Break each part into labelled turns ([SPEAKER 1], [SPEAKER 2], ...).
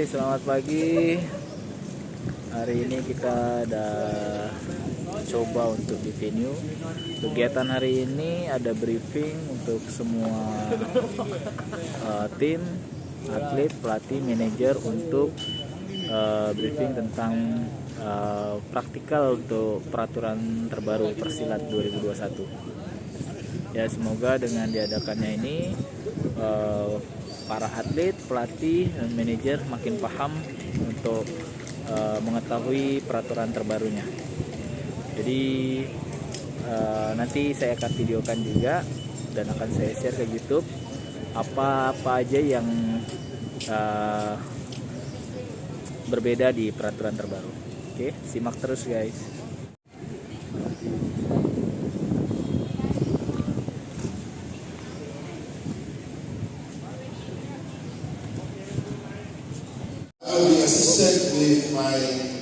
[SPEAKER 1] Selamat pagi. Hari ini kita ada coba untuk di venue. Kegiatan hari ini ada briefing untuk semua tim, atlet, pelatih, manajer untuk briefing tentang praktikal untuk peraturan terbaru Persilat 2021. Ya, semoga dengan diadakannya ini para atlet, pelatih, dan manajer makin paham untuk mengetahui peraturan terbarunya. Jadi nanti saya akan videokan juga dan akan saya share ke YouTube apa-apa aja yang berbeda di peraturan terbaru. Oke, simak terus guys.
[SPEAKER 2] I will be assisted with my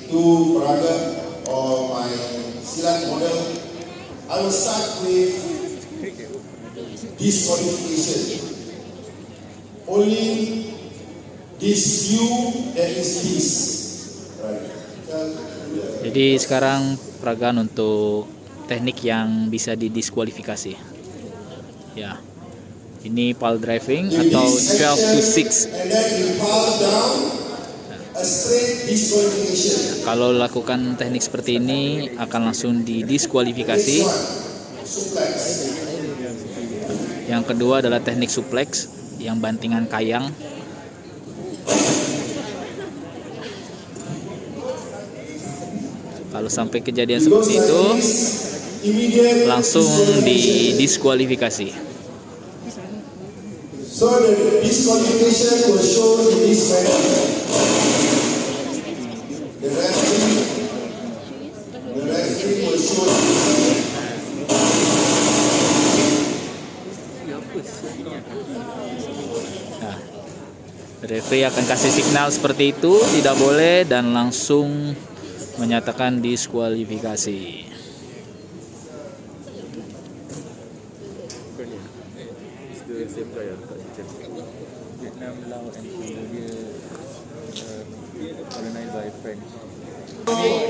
[SPEAKER 2] two Praga or my Silat model. I will start with disqualification. Only this view, there is this. Right.
[SPEAKER 1] Jadi sekarang peragaan untuk teknik yang bisa didiskualifikasi. Ya. Ini pile driving atau 12 to 6.
[SPEAKER 2] And then you pile down.
[SPEAKER 1] Kalau lakukan teknik seperti ini akan langsung didiskualifikasi. Yang kedua adalah teknik suplex yang bantingan kayang. Kalau sampai kejadian seperti itu langsung didiskualifikasi.
[SPEAKER 2] So the disqualification was shown in this manner. The referee was shown.
[SPEAKER 1] Nah, referee akan kasih signal seperti itu, tidak boleh, dan langsung menyatakan diskualifikasi.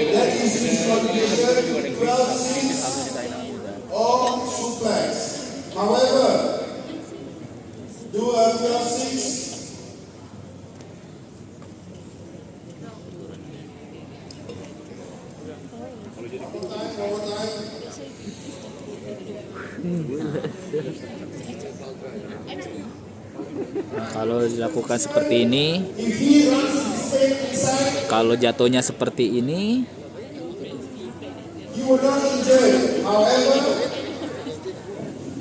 [SPEAKER 2] That is disqualification 12-6 or suplex. However, do a 12-6.
[SPEAKER 1] Nah, kalau dilakukan seperti ini, kalau jatuhnya seperti ini,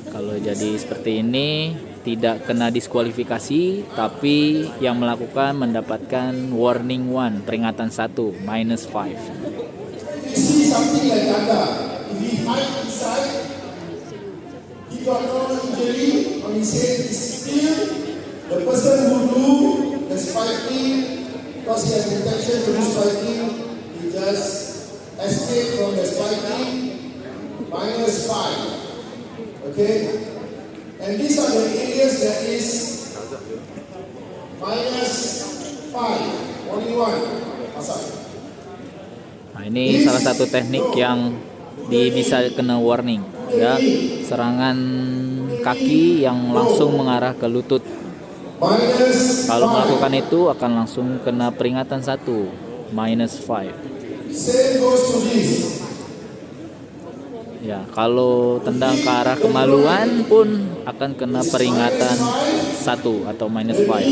[SPEAKER 1] kalau jadi seperti ini tidak kena diskualifikasi, tapi yang melakukan mendapatkan warning 1, peringatan 1, -5.
[SPEAKER 2] The person who do the spiking, because he has intention to do spiking, he just escape from the spiking, -5. Okay? And these are the areas that is -5. Only one.
[SPEAKER 1] Nah, ini salah satu teknik yang bisa kena warning, ya, serangan kaki yang langsung mengarah ke lutut. Kalau melakukan itu akan langsung kena peringatan 1, -5. Ya, kalau tendang ke arah kemaluan pun akan kena peringatan 1 atau -5.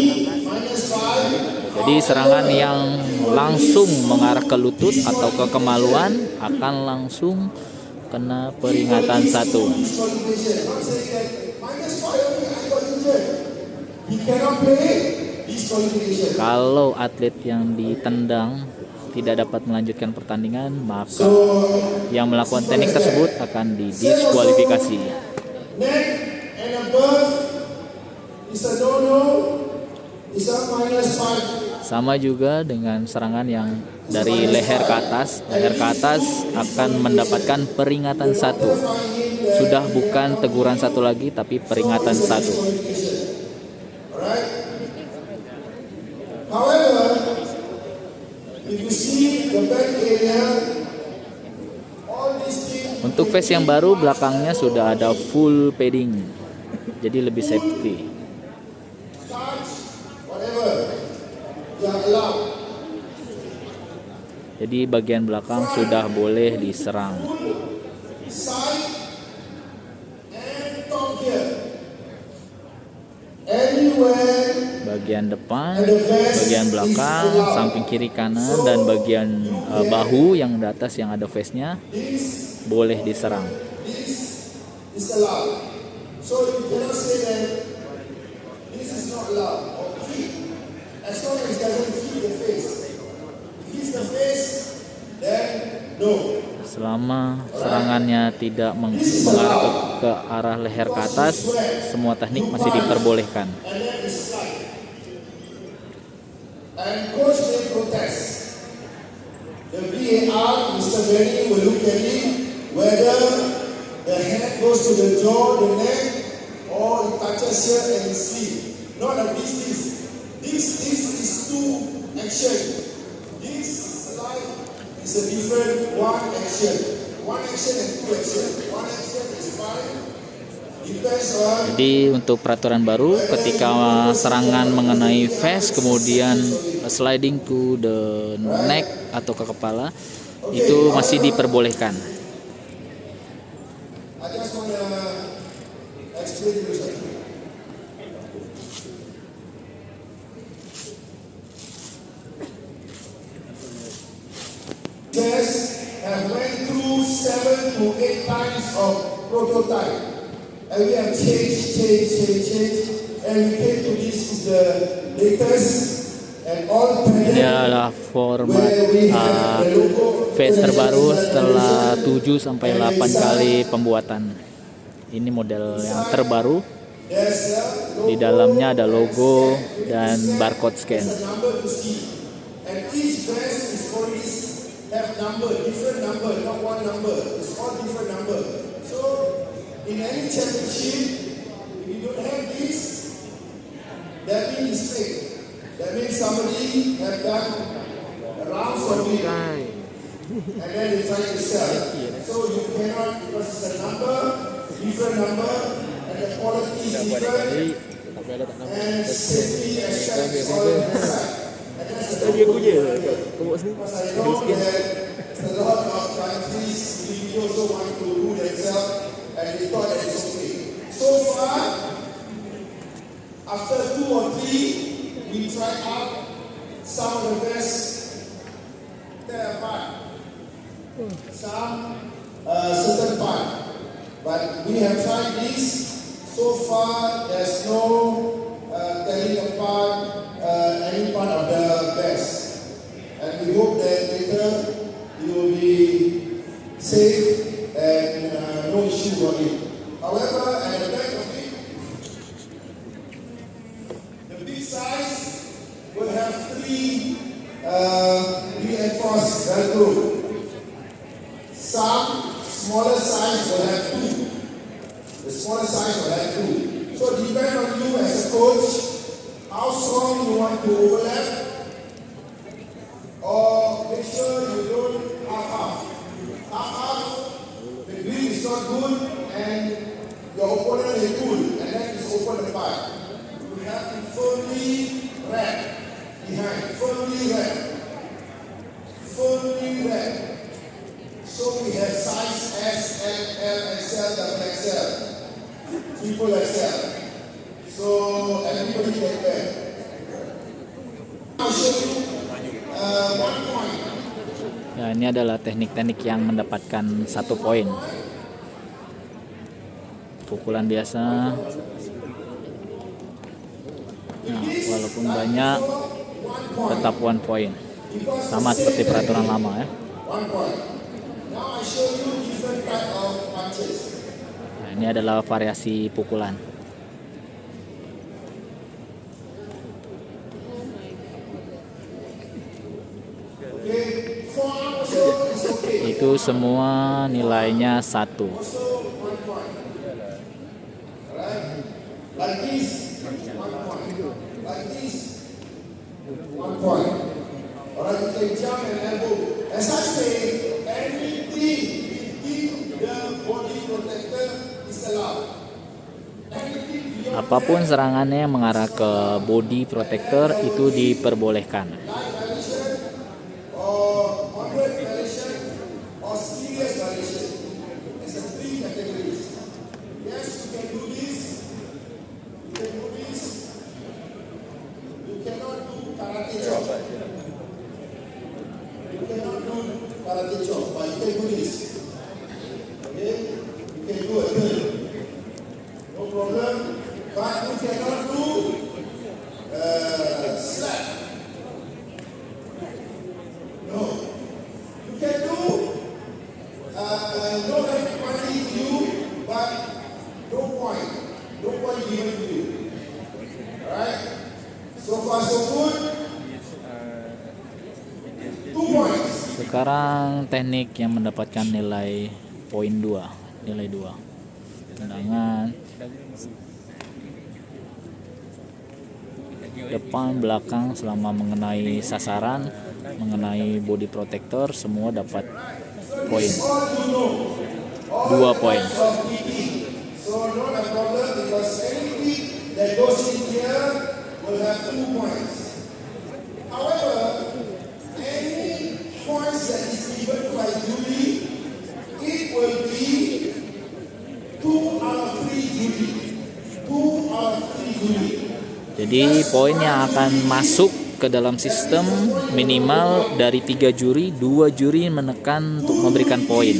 [SPEAKER 1] Jadi serangan yang langsung mengarah ke lutut atau ke kemaluan akan langsung kena peringatan 1. Kalau atlet yang ditendang tidak dapat melanjutkan pertandingan, maka yang melakukan teknik tersebut akan didiskualifikasi. Sama juga dengan serangan yang dari leher ke atas. Leher ke atas akan mendapatkan peringatan 1. Sudah bukan teguran 1 lagi, tapi peringatan 1.
[SPEAKER 2] However, the back area, all these things.
[SPEAKER 1] Untuk face yang baru belakangnya sudah ada full padding, jadi lebih safety.
[SPEAKER 2] Touch, whatever, you are allowed.
[SPEAKER 1] Jadi bagian belakang sudah boleh diserang.
[SPEAKER 2] Side and top here. Anywhere.
[SPEAKER 1] Bagian depan, bagian belakang, samping kiri kanan, dan bagian bahu yang di atas yang ada face-nya boleh diserang.
[SPEAKER 2] This is allowed. So you cannot say that this is not allowed or keep. As long as it doesn't hit the face. If it hits the face, then no.
[SPEAKER 1] Selama serangannya tidak mengarah ke arah leher ke atas, semua teknik masih diperbolehkan.
[SPEAKER 2] And then it's slide. And coach may protest. The VAR, Mr. Benny, will look at it whether the hand goes to the jaw, the neck, or it touches here and the sleeve. Not like this. This is two action. This slide is a different one action. One action and two action. One action is fine. Depends on.
[SPEAKER 1] Jadi untuk peraturan baru, ketika serangan mengenai face kemudian sliding to the neck atau ke kepala, itu masih diperbolehkan.
[SPEAKER 2] I just want to explain to you something. Tests have went through 7 to 8 times of prototype. And we have changed, and we came to this is the latest and all
[SPEAKER 1] Ini adalah format face terbaru setelah 7 sampai 8 kali pembuatan. Ini model yang terbaru. Di dalamnya ada logo dan barcode scan.
[SPEAKER 2] number to see. And each branch is always have number, different number, not one number. It's all different number. So in any championship, if you don't have this, that means it's fake. That means somebody have done rounds of it, and then they try to sell. So you cannot, because it's a number, different number, and the quality is different, and safety aspect is all inside. And that's the because I know that a lot of countries really also want to do themselves, and they thought that it's okay. So far, after 2 or 3, we tried out some of the best tear apart, some certain part. But we have tried this. So far, there's no tearing apart any part of the vest. And we hope that later it will be safe and no issue on it. However, at the back of it, the big size will have 3 reinforced Velcro. Some smaller size will have 2. The smaller size will have 2. So it depends on you as a coach, how strong you want to overlap, or make sure you don't half-half. Half-half, the grip is not good, and your opponent will pull, and then it's open apart. You have to firmly wrap behind, firmly wrap. So we have size S, M, L, XL, double XL, triple XL. So everybody can wear. I'll show you one point.
[SPEAKER 1] Ya, ini adalah teknik-teknik yang mendapatkan 1 poin. Pukulan biasa. Nah, walaupun banyak, tetap 1 poin. Sama seperti peraturan lama ya.
[SPEAKER 2] 1 point. Now I show you different type of punches.
[SPEAKER 1] Nah, ini adalah variasi pukulan.
[SPEAKER 2] Okay, forearm also is okay.
[SPEAKER 1] Itu semua nilainya 1.
[SPEAKER 2] Also 1 point. Alright? Like this, 1 point. Like this, 1 point. Alright, you can jump and elbow. As I say, anything within the body protector is allowed. Anything beyond
[SPEAKER 1] Apapun serangannya yang mengarah ke body protector itu diperbolehkan.
[SPEAKER 2] light violation or moderate violation or serious violation. It's a 3 categories. Yes, you can do this. You can do this. You cannot do karate chop. You cannot do karate chop, but you can do this. Okay? You can do it. No problem. But you cannot do slap. No. You can do no money to you, but no point. No point given to you. Alright? So far so good. 2 points.
[SPEAKER 1] Sekarang teknik yang mendapatkan nilai poin 2, nilai 2. Tendangan depan belakang selama mengenai sasaran, mengenai body protector, semua dapat poin. 2 poin.
[SPEAKER 2] So not a problem because anything that goes in here will have 2 points. However, any points that is given by jury, it will be 2 out of 3 jury. 2 out of 3 jury.
[SPEAKER 1] Jadi poin yang akan masuk ke dalam sistem minimal dari 3 juri, 2 juri menekan untuk memberikan poin.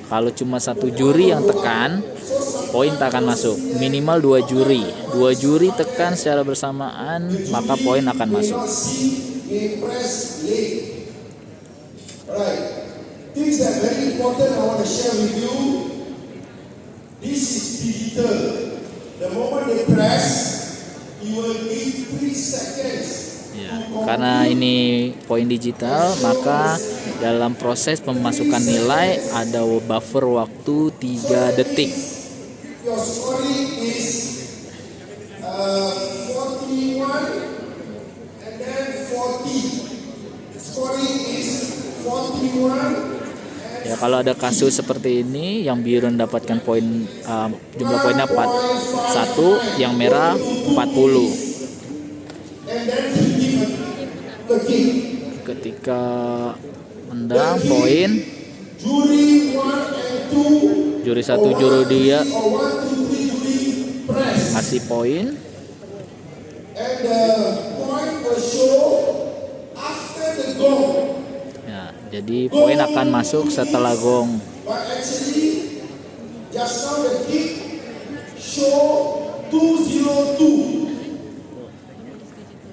[SPEAKER 1] Kalau cuma 1 juri yang tekan, poin tak akan masuk. Minimal 2 juri. 2 juri tekan secara bersamaan, maka poin akan masuk.
[SPEAKER 2] Alright, things that are very important I want to share with you. This is digital. The moment they press, you will give 3 seconds.
[SPEAKER 1] Ya, karena ini poin digital, maka dalam proses pemasukan nilai ada buffer waktu 3 detik.
[SPEAKER 2] Your scoring is 41 and then 40. Scoring is 41.
[SPEAKER 1] Ya, kalau ada kasus seperti ini, yang biru mendapatkan poin jumlah poinnya 41, yang merah 40.
[SPEAKER 2] And then you give the kick.
[SPEAKER 1] Ketika mendang poin,
[SPEAKER 2] Jury 1 and 2
[SPEAKER 1] juri 1 juri dia
[SPEAKER 2] or 1, 2, 3 jury press.
[SPEAKER 1] kasih poin.
[SPEAKER 2] And the point will show after the gong.
[SPEAKER 1] Ya, jadi poin akan masuk setelah gong.
[SPEAKER 2] But actually, just now the kick show 202.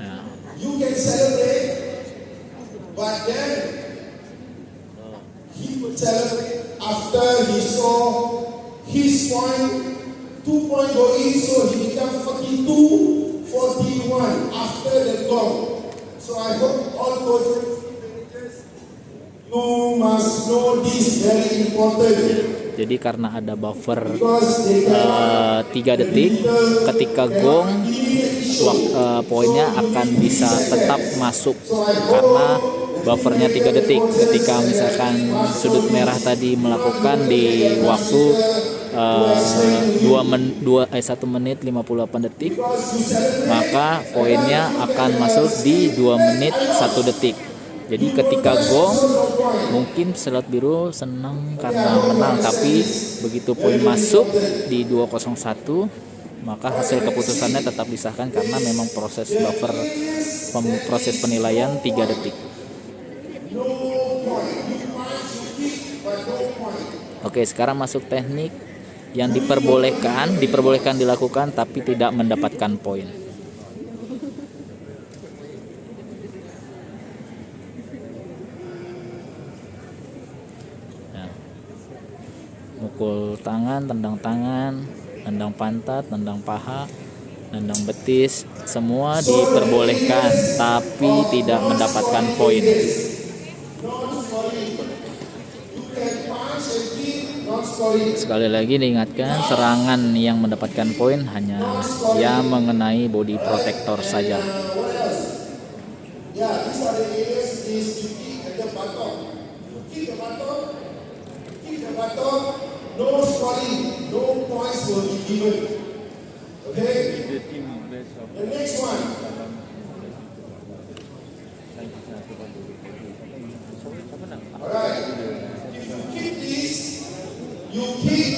[SPEAKER 1] Ya,
[SPEAKER 2] You can celebrate, but then he would celebrate after he saw his point, 2 point go in, so he become 42, 41 after the gong. So I hope all coaches, you must know this very important.
[SPEAKER 1] jadi karena ada buffer
[SPEAKER 2] Because they can
[SPEAKER 1] 3 detik, ketika gong poinnya akan bisa tetap masuk karena buffernya 3 detik. Ketika misalkan sudut merah tadi melakukan di waktu 1 menit 58 detik, maka poinnya akan masuk di 2 menit 1 detik. Jadi ketika gong, mungkin peserta biru senang karena menang, tapi begitu poin masuk di 201, maka hasil keputusannya tetap disahkan karena memang proses buffer proses penilaian 3 detik. Oke, sekarang masuk teknik yang diperbolehkan dilakukan tapi tidak mendapatkan poin. Mukul tangan, tendang pantat, tendang paha, tendang betis, semua diperbolehkan tapi tidak mendapatkan poin. Sekali lagi diingatkan, serangan yang mendapatkan poin hanya yang mengenai body protector saja.
[SPEAKER 2] Yeah, these are the areas is you kick at the buttock. You kick the buttock, no scoring, no points will be given. Okay? The next one. Alright. If you kick this, you kick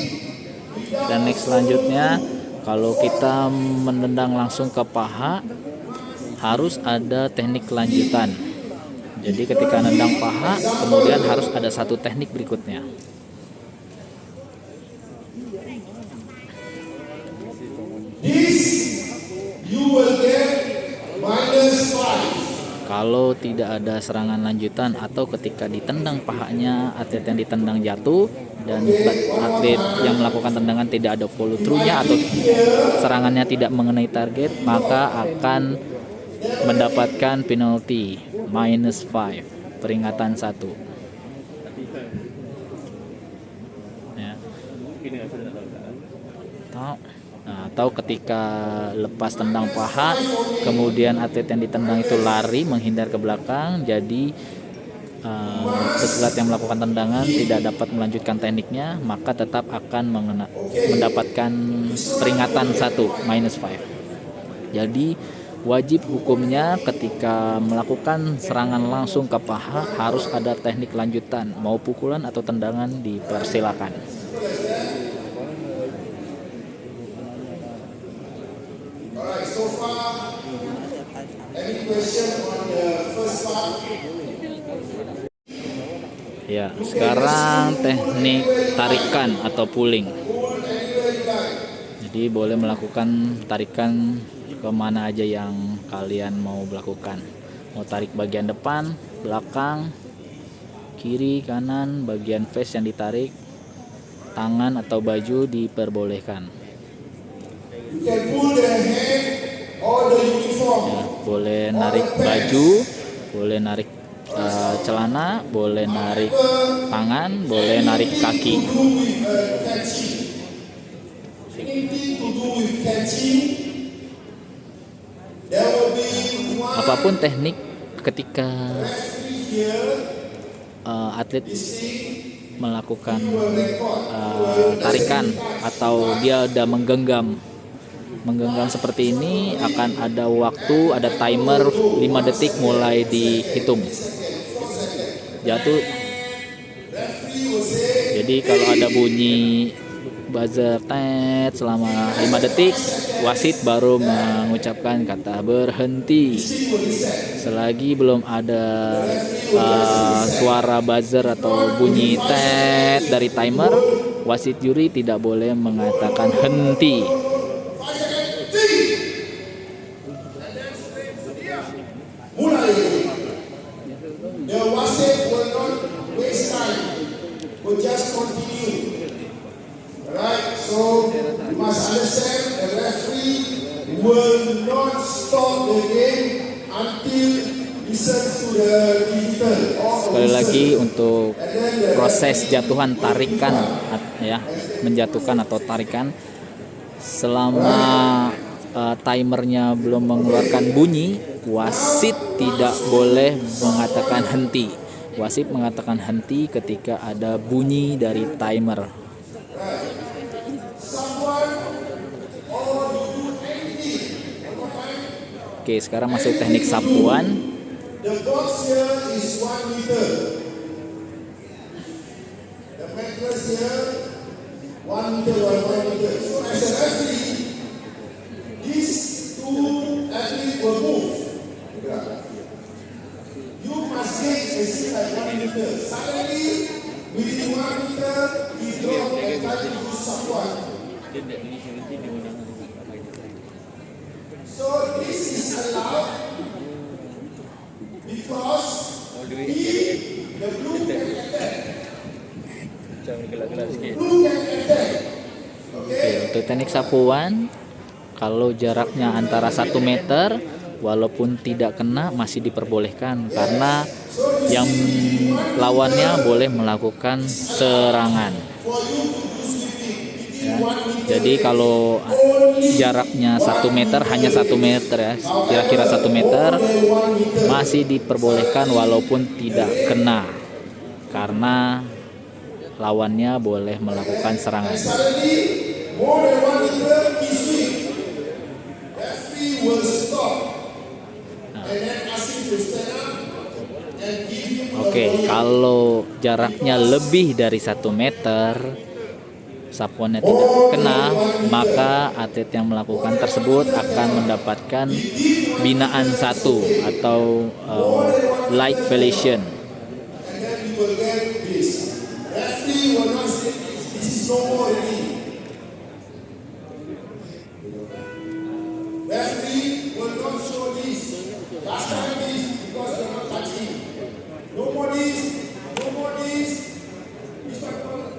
[SPEAKER 2] without.
[SPEAKER 1] Dan next selanjutnya, kalau kita menendang langsung ke paha, harus ada teknik lanjutan. Jadi ketika nendang paha, kemudian harus ada satu teknik berikutnya.
[SPEAKER 2] This you will get -5.
[SPEAKER 1] Kalau tidak ada serangan lanjutan atau ketika ditendang pahanya, atlet yang ditendang jatuh dan atlet yang melakukan tendangan tidak ada follow through-nya atau serangannya tidak mengenai target, maka akan mendapatkan penalti -5, peringatan 1. Ya. Atau ketika lepas tendang paha, kemudian atlet yang ditendang itu lari menghindar ke belakang, jadi pesilat yang melakukan tendangan tidak dapat melanjutkan tekniknya, maka tetap akan mendapatkan peringatan 1 -5. Jadi wajib hukumnya ketika melakukan serangan langsung ke paha harus ada teknik lanjutan, mau pukulan atau tendangan dipersilakan.
[SPEAKER 2] Alright, so far, any question on the first part?
[SPEAKER 1] Ya, sekarang teknik tarikan atau pulling. Jadi boleh melakukan tarikan kemana aja yang kalian mau lakukan. Mau tarik bagian depan, belakang, kiri, kanan, bagian face yang ditarik, tangan atau baju diperbolehkan.
[SPEAKER 2] You can pull the hand or the uniform.
[SPEAKER 1] Ya, boleh narik baju, boleh narik celana, boleh narik tangan, boleh narik kaki.
[SPEAKER 2] Anything to do with catching, there will be one
[SPEAKER 1] Apapun teknik ketika atlet melakukan tarikan atau dia udah menggenggam seperti ini, akan ada waktu, ada timer 5 detik mulai dihitung jatuh. Jadi kalau ada bunyi buzzer tet selama 5 detik, wasit baru mengucapkan kata berhenti. Selagi belum ada suara buzzer atau bunyi tet dari timer, wasit juri tidak boleh mengatakan henti.
[SPEAKER 2] mulai. The wasit will not waste time, will just continue. Alright, so you must understand the referee will not stop the game until listen to the digital.
[SPEAKER 1] Sekali lagi untuk proses jatuhan tarikan ya, menjatuhkan atau tarikan, selama timernya belum mengeluarkan bunyi, wasit tidak boleh mengatakan henti. Wasit mengatakan henti ketika ada bunyi dari timer. Oke, sekarang masuk teknik sapuan.
[SPEAKER 2] The box here is 1 meter. The mattress here 1 meter by 1 meter. So as a referee, these two athletes will move. You must get a seat like 1 meter. Suddenly, within 1 meter, he dropped and tried to do someone. So this is allowed because the blue can attack. Blue can attack.
[SPEAKER 1] Oke, untuk teknik sapuan, kalau jaraknya antara 1 meter, walaupun tidak kena masih diperbolehkan karena yang lawannya boleh melakukan serangan. Ya. Jadi kalau jaraknya 1 meter hanya 1 meter ya, kira-kira 1 meter masih diperbolehkan walaupun tidak kena, karena lawannya boleh melakukan serangan.
[SPEAKER 2] More than 1 meter, he swing. Referee will stop and then ask him to stand up and give him
[SPEAKER 1] Oke, kalau jaraknya lebih dari 1 meter, sapuannya tidak kena, maka atlet yang melakukan tersebut akan mendapatkan binaan 1 atau light violation.
[SPEAKER 2] and then he will get this. Referee will not say this is no more already. Referee will not show this. Last time this because they are not touching. No more this. No more this. This one called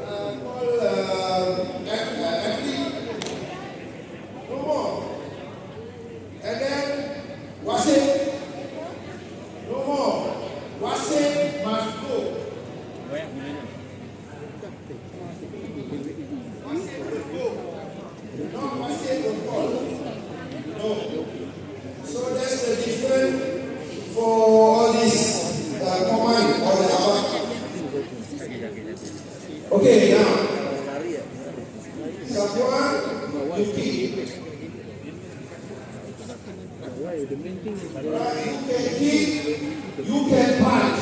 [SPEAKER 2] athlete. No more. And then wasit. No more. Wasit must go. Wasit will go. Not wasit will call. No. So that's the difference for all this command or the above. Okay, now. Sapuan, you kick. Right, you can kick, you can punch.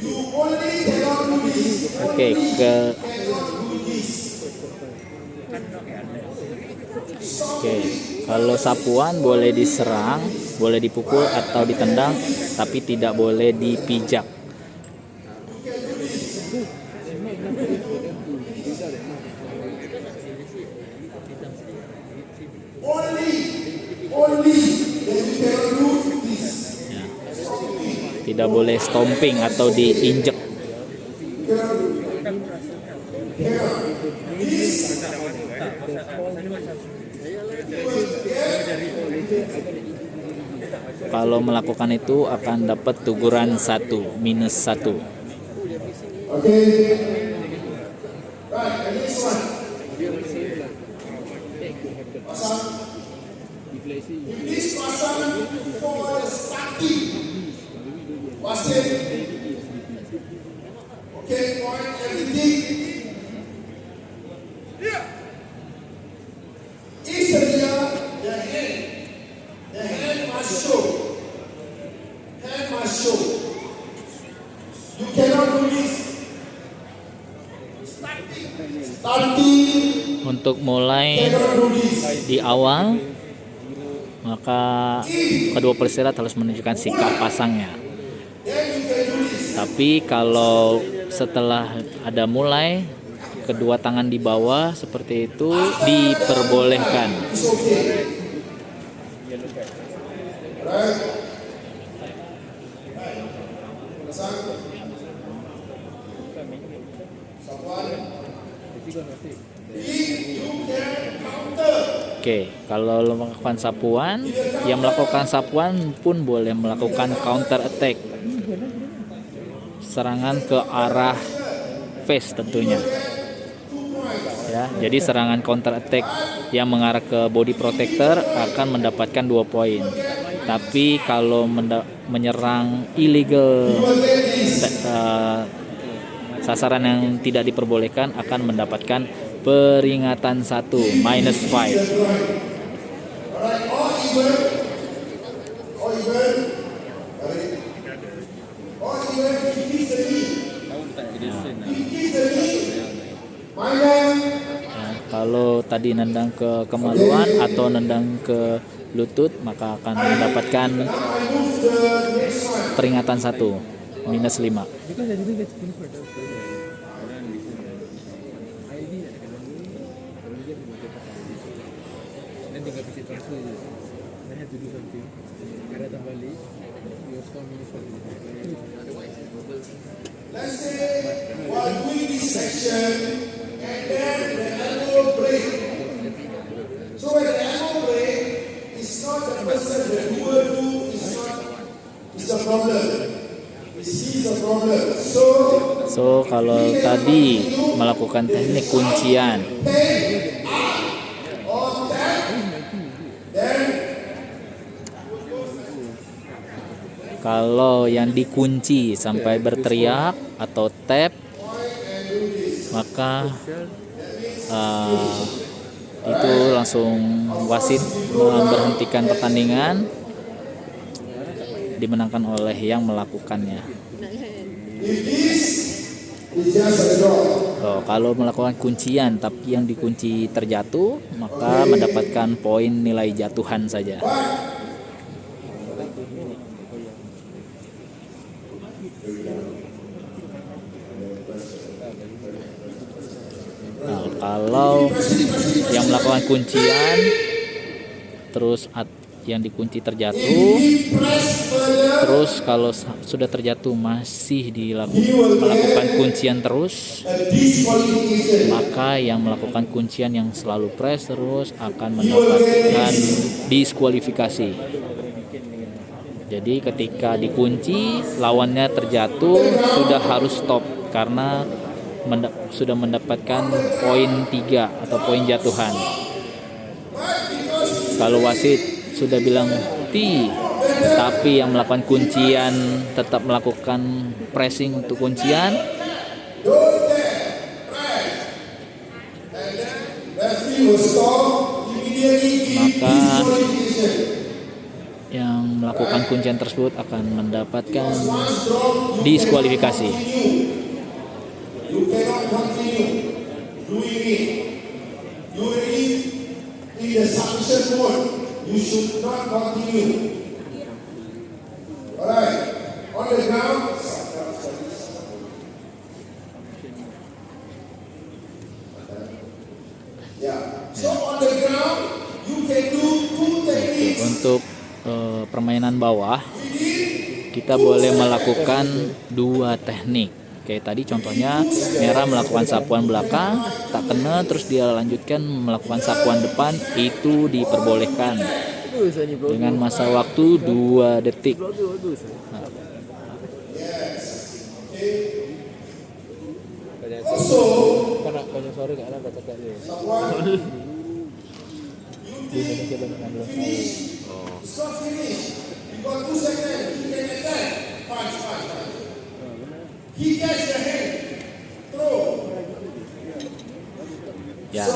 [SPEAKER 2] You only cannot do this.
[SPEAKER 1] Oke,
[SPEAKER 2] Cannot do this.
[SPEAKER 1] Oke, kalau sapuan boleh diserang, boleh dipukul atau ditendang, tapi tidak boleh dipijak.
[SPEAKER 2] Only that you cannot do this.
[SPEAKER 1] Ya. Tidak boleh stomping atau diinjek. Kalau melakukan itu akan dapat teguran 1, minus 1.
[SPEAKER 2] Okay. Right, and this one. Pasang. If this pasang for the starting, wasit. Okay, point everything. Easier the hand. The hand must show. Hand must show. You cannot do this. Starting.
[SPEAKER 1] Untuk mulai
[SPEAKER 2] Cannot do this.
[SPEAKER 1] di awal, maka kedua peserta harus menunjukkan sikap pasangnya.
[SPEAKER 2] Then you can do this.
[SPEAKER 1] Tapi kalau setelah ada mulai, kedua tangan di bawah seperti itu diperbolehkan.
[SPEAKER 2] It's okay. Right? Pasang. Sapuan. You can counter.
[SPEAKER 1] Oke, kalau melakukan sapuan, yang melakukan sapuan pun boleh melakukan counter attack. Serangan ke arah face tentunya. Ya, jadi serangan counter attack yang mengarah ke body protector akan mendapatkan 2 poin. Tapi kalau menyerang illegal sasaran yang tidak diperbolehkan akan mendapatkan peringatan 1, minus 5.
[SPEAKER 2] Alright, all even. All even. All even. He keeps the lead. He keeps the lead. Minus.
[SPEAKER 1] Ya, kalau tadi nendang ke kemaluan atau nendang ke lutut, maka akan mendapatkan
[SPEAKER 2] Now I move the next one.
[SPEAKER 1] peringatan 1, minus 5.
[SPEAKER 2] Let's say while doing this section and then the elbow break. So when the elbow break, it's not the person that you will do, it's the problem. It's the problem. So
[SPEAKER 1] So kalau tadi melakukan teknik kuncian, kalau yang dikunci sampai berteriak atau tap, maka itu langsung wasit memberhentikan pertandingan, dimenangkan oleh yang melakukannya. Kalau melakukan kuncian tapi yang dikunci terjatuh, maka mendapatkan poin nilai jatuhan saja. Nah, kalau yang melakukan kuncian terus yang dikunci terjatuh, terus kalau sudah terjatuh masih melakukan kuncian terus, maka yang melakukan kuncian yang selalu press terus akan mendapatkan diskualifikasi. Jadi ketika dikunci lawannya terjatuh, sudah harus stop karena sudah mendapatkan poin 3 atau poin jatuhan. Kalau wasit sudah bilang tapi yang melakukan kuncian tetap melakukan pressing untuk kuncian, maka yang melakukan kuncian tersebut akan mendapatkan diskualifikasi.
[SPEAKER 2] You cannot continue doing it. You already in the submission mode. You should not continue. Alright. On the ground. Yeah. So on the ground, you can do 2 techniques.
[SPEAKER 1] Untuk permainan bawah, kita boleh melakukan 2 teknik. Kayak tadi contohnya, merah melakukan sapuan belakang, tak kena, terus dia lanjutkan melakukan sapuan depan, itu diperbolehkan dengan masa waktu 2 detik. Nah. Ya.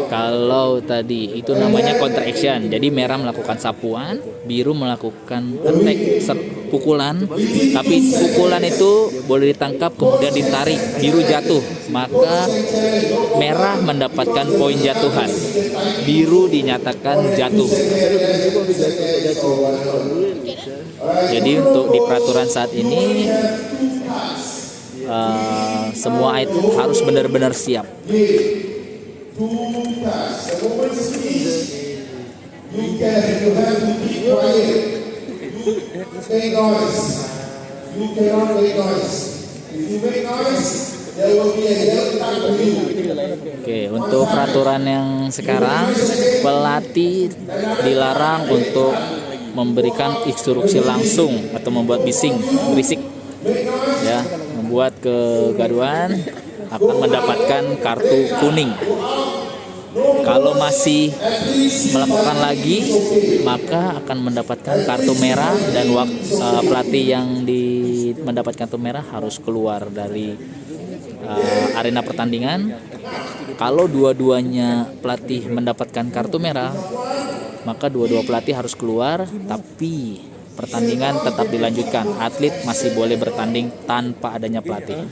[SPEAKER 1] Kalau tadi itu namanya counter action. Jadi merah melakukan sapuan, biru melakukan attack pukulan, tapi pukulan itu boleh ditangkap kemudian ditarik, biru jatuh, maka merah mendapatkan poin jatuhan, biru dinyatakan jatuh. Jadi untuk di peraturan saat ini semua itu harus benar-benar siap. Oke, untuk peraturan yang sekarang, pelatih dilarang untuk memberikan instruksi langsung atau membuat berisik, ya, membuat kegaduhan akan mendapatkan kartu kuning. Kalau masih melakukan lagi, maka akan mendapatkan kartu merah dan pelatih yang mendapatkan kartu merah harus keluar dari arena pertandingan. Kalau dua-duanya pelatih mendapatkan kartu merah, maka dua-dua pelatih harus keluar, tapi pertandingan tetap dilanjutkan. Atlet masih boleh bertanding tanpa adanya pelatih.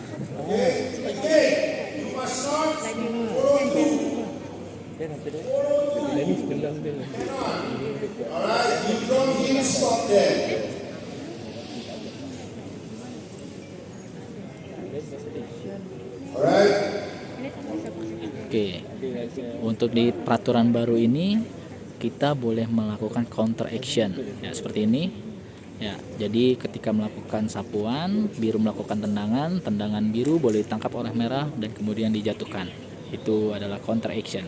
[SPEAKER 1] Oke, untuk di peraturan baru ini kita boleh melakukan counter action, ya seperti ini. Ya, jadi ketika melakukan sapuan, biru melakukan tendangan biru boleh ditangkap oleh merah dan kemudian dijatuhkan. Itu adalah counter action.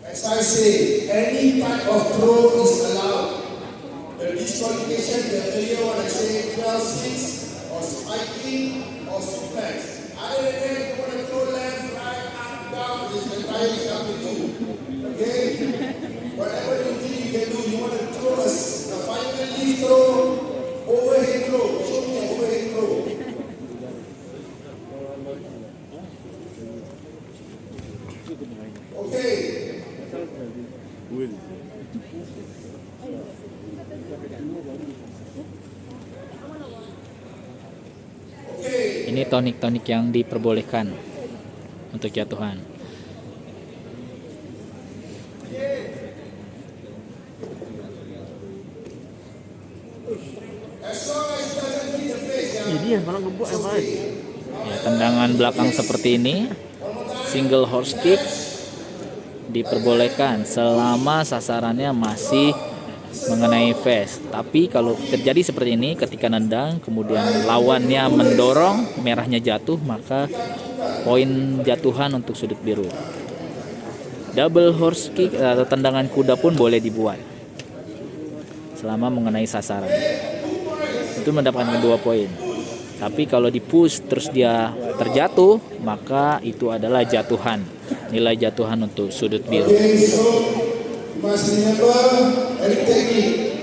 [SPEAKER 2] As I say, any type of throw is allowed. The disqualification, the earlier one I say 12-6 or spiking or suplex. Other than that, you want to throw left, right, up, down, it's entirely up to you. Okay? Whatever you think you can do, you want to throw a final leaf throw, overhead throw. Show me an overhead throw. Okay.
[SPEAKER 1] Ini tonik-tonik yang diperbolehkan untuk jatuhan.
[SPEAKER 3] Ini yang malah ngebuk yang lain.
[SPEAKER 1] Ya, tendangan belakang seperti ini, single horse kick diperbolehkan selama sasarannya masih mengenai face. Tapi kalau terjadi seperti ini, ketika nendang kemudian lawannya mendorong, merahnya jatuh, maka poin jatuhan untuk sudut biru. Double horse kick atau tendangan kuda pun boleh dibuat selama mengenai sasaran. Itu mendapatkan 2 poin. Tapi kalau di push terus dia terjatuh, maka itu adalah jatuhan. Nilai jatuhan untuk sudut biru.
[SPEAKER 2] Okay, so you must remember any technique.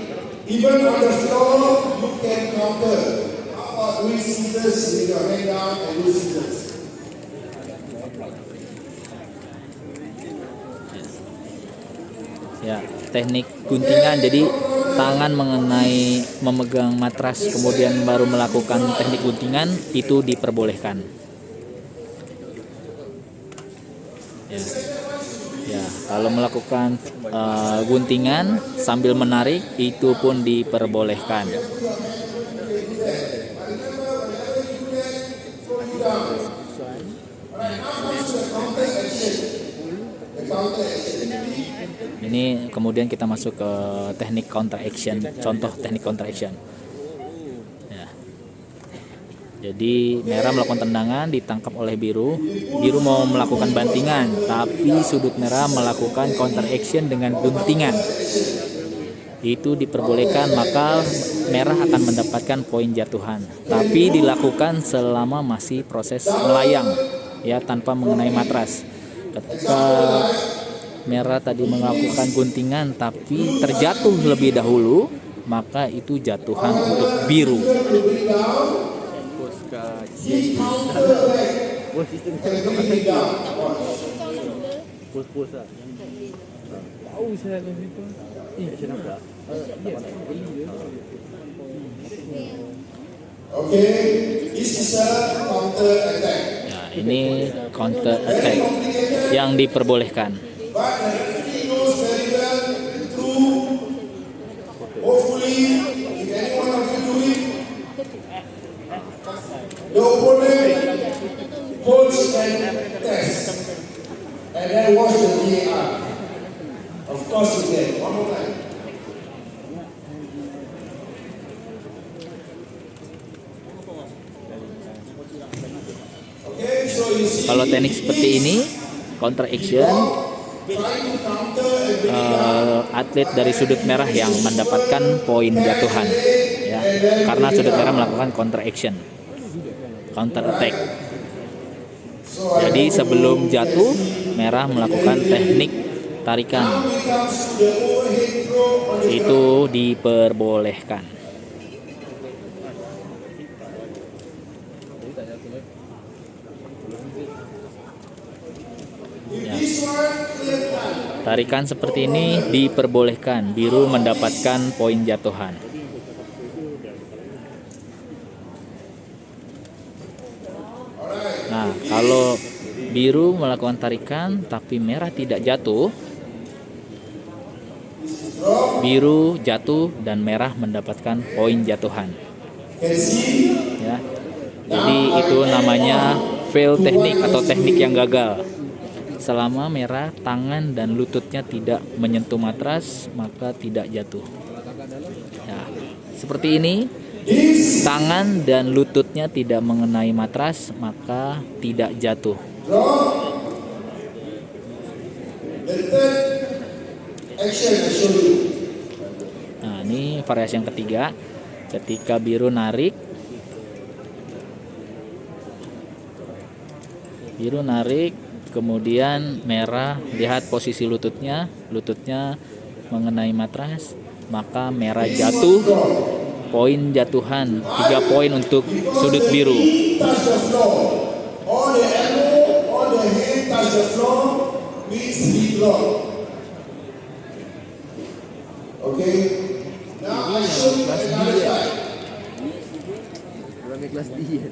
[SPEAKER 2] Even on the floor, you can counter. How about doing scissors with your hand down and do scissors?
[SPEAKER 1] Ya, teknik guntingan, jadi tangan mengenai memegang matras kemudian baru melakukan teknik guntingan itu diperbolehkan. Ya, kalau melakukan guntingan sambil menarik itu pun diperbolehkan. Ini kemudian kita masuk ke teknik counter action, contoh teknik counter action. Ya. Jadi merah melakukan tendangan, ditangkap oleh biru. Biru mau melakukan bantingan, tapi sudut merah melakukan counter action dengan guntingan. Itu diperbolehkan, maka merah akan mendapatkan poin jatuhan. Tapi dilakukan selama masih proses melayang, ya, tanpa mengenai matras. Ketika merah tadi melakukan guntingan tapi terjatuh lebih dahulu, maka itu jatuhan untuk biru.
[SPEAKER 2] Okay, this is a counter attack.
[SPEAKER 1] Ya, ini counter attack yang diperbolehkan.
[SPEAKER 2] But the referee knows very well through, hopefully, if any one of you do it, the opponent holds and test, and then watch the VAR. Of course you can. One more time. Okay, so you see.
[SPEAKER 1] Kalau teknik seperti ini, counter action, atlet dari sudut merah yang mendapatkan poin jatuhan, ya, karena sudut merah melakukan counter action, counter attack. Jadi sebelum jatuh, merah melakukan teknik tarikan, itu diperbolehkan. Ya. Tarikan seperti ini diperbolehkan, biru mendapatkan poin jatuhan. Nah, kalau biru melakukan tarikan tapi merah tidak jatuh, biru jatuh dan merah mendapatkan poin jatuhan. Ya. Jadi itu namanya fail teknik atau teknik yang gagal. Selama merah tangan dan lututnya tidak menyentuh matras, maka tidak jatuh. Ya, seperti ini, tangan dan lututnya tidak mengenai matras, maka tidak jatuh. Nah, Nah, ini variasi yang ketiga. Ketika biru narik, kemudian merah lihat posisi lututnya mengenai matras, maka merah jatuh, poin jatuhan 3 poin untuk sudut biru.
[SPEAKER 2] Touch the floor. All the elbow, all the hand touch the floor means we block. Okay. Now I show you another type.
[SPEAKER 3] Kelas dia.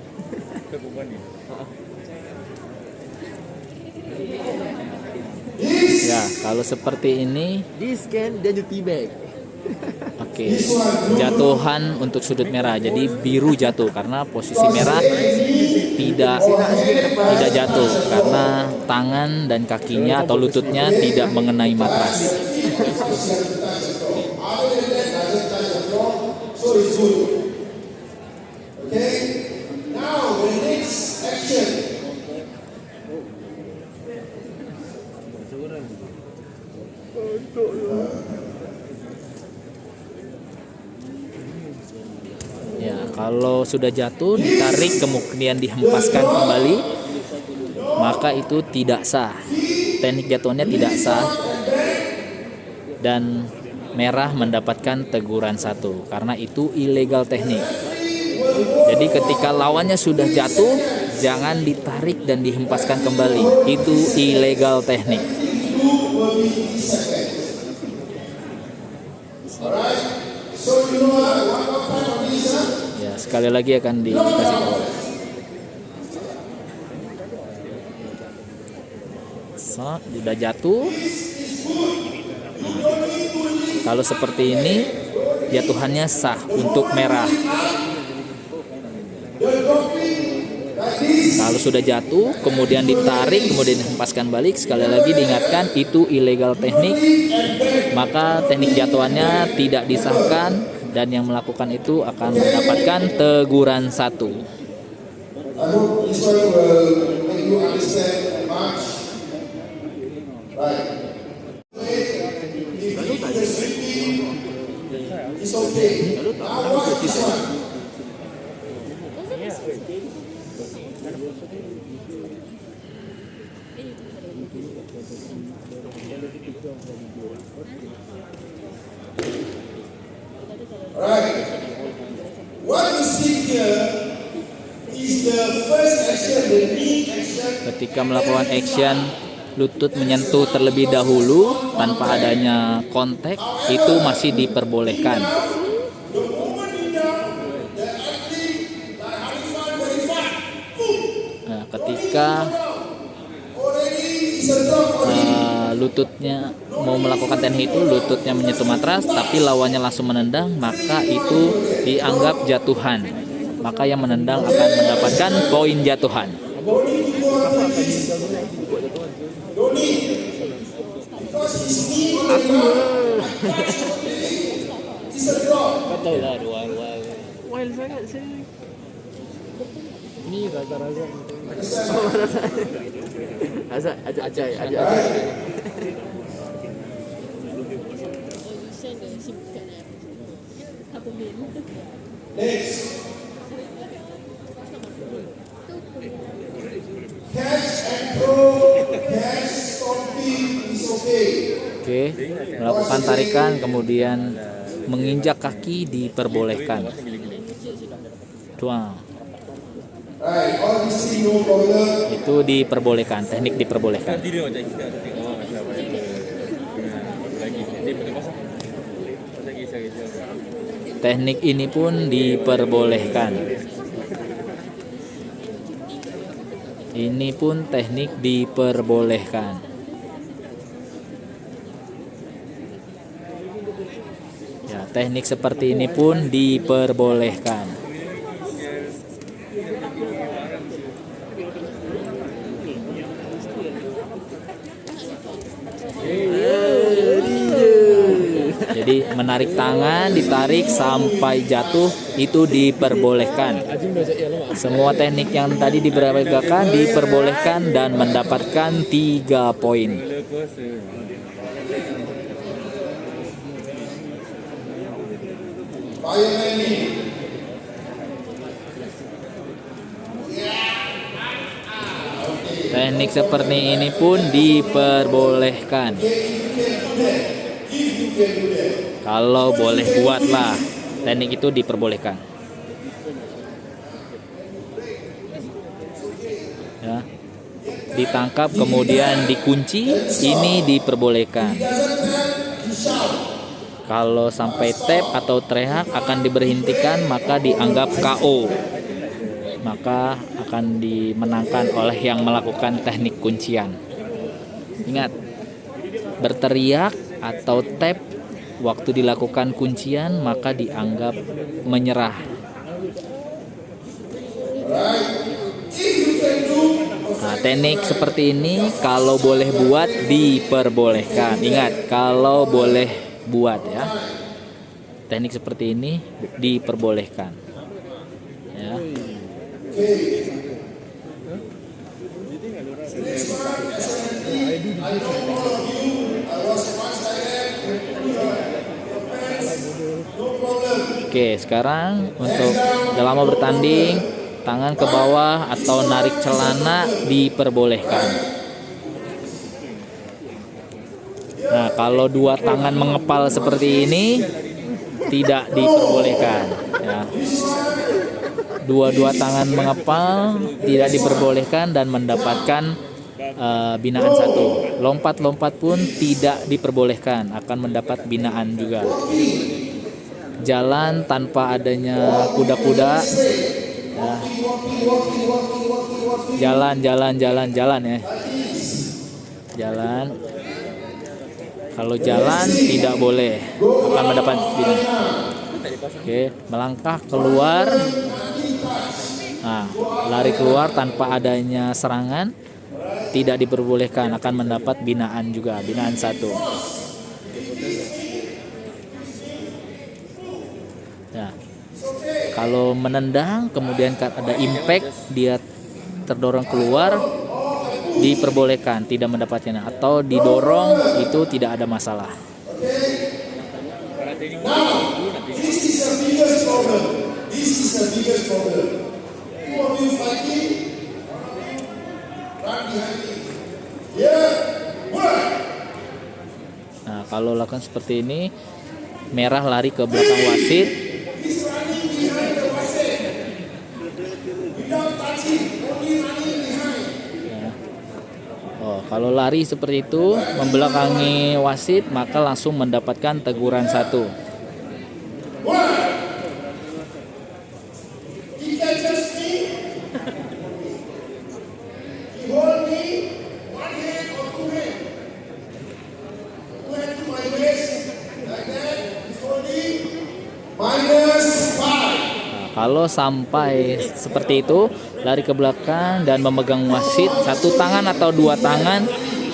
[SPEAKER 1] Ya, kalau seperti ini,
[SPEAKER 3] Di scan dan di bag.
[SPEAKER 1] oke, jatuhan untuk sudut merah. Jadi biru jatuh karena posisi merah tidak jatuh karena tangan dan kakinya atau lututnya tidak mengenai matras.
[SPEAKER 2] So it's good. Okay. Now the next action.
[SPEAKER 1] Ya, kalau sudah jatuh ditarik kemudian dihempaskan kembali, maka itu tidak sah. Teknik jatuhnya tidak sah dan merah mendapatkan teguran 1 karena itu ilegal teknik. Jadi ketika lawannya sudah jatuh, jangan ditarik dan dihempaskan kembali. Itu ilegal teknik.
[SPEAKER 2] So you know one more time on this, huh?
[SPEAKER 1] Ya, sekali lagi akan dikasih tahu. Sudah jatuh. Kalau seperti ini, jatuhannya sah untuk merah. Kalau sudah jatuh, kemudian ditarik, kemudian dihempaskan balik, sekali lagi diingatkan itu ilegal teknik, maka teknik jatuhannya tidak disahkan dan yang melakukan itu akan mendapatkan teguran 1.
[SPEAKER 2] I hope this one will make you understand much. Right. If you do the sweeping, it's okay. Now watch this one. Alright. What you see here is the first action, the knee action.
[SPEAKER 1] Ketika melakukan action lutut menyentuh terlebih dahulu tanpa adanya kontak, itu masih diperbolehkan.
[SPEAKER 2] The moment you down, the athlete like Harifan very fast. Boom.
[SPEAKER 1] Nah, ketika
[SPEAKER 2] Already is a drop for him.
[SPEAKER 1] lututnya mau melakukan teknik itu, lututnya menyentuh matras tapi lawannya langsung menendang, maka itu dianggap jatuhan. Maka yang menendang akan mendapatkan poin jatuhan.
[SPEAKER 2] Don't need to go after this. Don't need. Because his knee on the ground. It's a drop.
[SPEAKER 3] Betul lah wild sangat sih. Ni rasa-rasa. Ajak.
[SPEAKER 2] Next. Catch and throw. Catch stomping is okay.
[SPEAKER 1] Oke, melakukan tarikan kemudian menginjak kaki diperbolehkan. Tuang.
[SPEAKER 2] Right, all this thing no problem.
[SPEAKER 1] Itu diperbolehkan, teknik diperbolehkan. Teknik ini pun diperbolehkan. Ini pun teknik diperbolehkan. Ya, teknik seperti ini pun diperbolehkan. Jadi menarik tangan, ditarik sampai jatuh itu diperbolehkan. Semua teknik yang tadi diperbolehkan diperbolehkan dan mendapatkan 3 poin.
[SPEAKER 2] Fireman lead.
[SPEAKER 1] Teknik seperti ini pun diperbolehkan. Kalau boleh buatlah, teknik itu diperbolehkan. Ya. Ditangkap kemudian dikunci, ini diperbolehkan. Kalau sampai tap atau teriak akan diberhentikan, maka dianggap KO. Maka akan dimenangkan oleh yang melakukan teknik kuncian. Ingat, berteriak atau tap waktu dilakukan kuncian maka dianggap menyerah. Nah, teknik seperti ini kalau boleh buat diperbolehkan. Ingat, kalau boleh buat ya. Teknik seperti ini diperbolehkan. Ya. Oke, sekarang untuk selama bertanding, tangan ke bawah atau narik celana diperbolehkan. Nah, kalau dua tangan mengepal seperti ini tidak diperbolehkan. Ya. Dua-dua tangan mengepal tidak diperbolehkan dan mendapatkan binaan 1. Lompat-lompat pun tidak diperbolehkan, akan mendapat binaan juga. Jalan tanpa adanya kuda-kuda. Ya. Jalan ya. Jalan. Kalau jalan tidak boleh, akan mendapat binaan. Oke, melangkah keluar. Nah, lari keluar tanpa adanya serangan tidak diperbolehkan, akan mendapat binaan juga, binaan 1. Nah, kalau menendang kemudian ada impact, dia terdorong keluar, diperbolehkan, tidak mendapatkan, atau didorong itu tidak ada masalah.
[SPEAKER 2] This is the biggest problem. Two of you fighting, run behind me. Yeah, work.
[SPEAKER 1] Nah, kalau lakukan seperti ini, merah lari ke belakang wasit.
[SPEAKER 2] He's running behind the wasit. Without touching, only running behind.
[SPEAKER 1] Ya. Oh, kalau lari seperti itu, membelakangi wasit, maka langsung mendapatkan teguran 1.
[SPEAKER 2] Work. He catches me. He hold me, one hand or two hand. Two hand to my waist, like that. He's holding. -5.
[SPEAKER 1] Nah, kalau sampai seperti itu, lari ke belakang dan memegang wasit 1 tangan atau 2 tangan,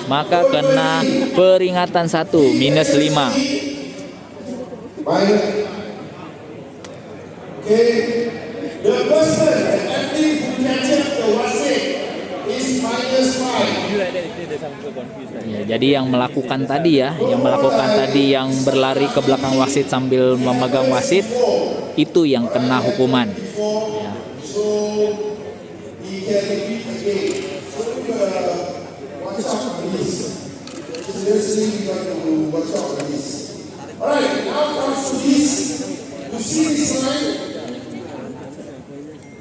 [SPEAKER 1] maka kena peringatan 1, -5.
[SPEAKER 2] Okay, the person, the athlete who catches the wasit is -5.
[SPEAKER 1] Ya, jadi yang melakukan tadi yang berlari ke belakang wasit sambil memegang wasit, itu yang kena hukuman. Ya.
[SPEAKER 2] So he can repeat again. So you gotta watch out on this. Seriously, you got to watch out on this. Alright, now comes to this. You see this line?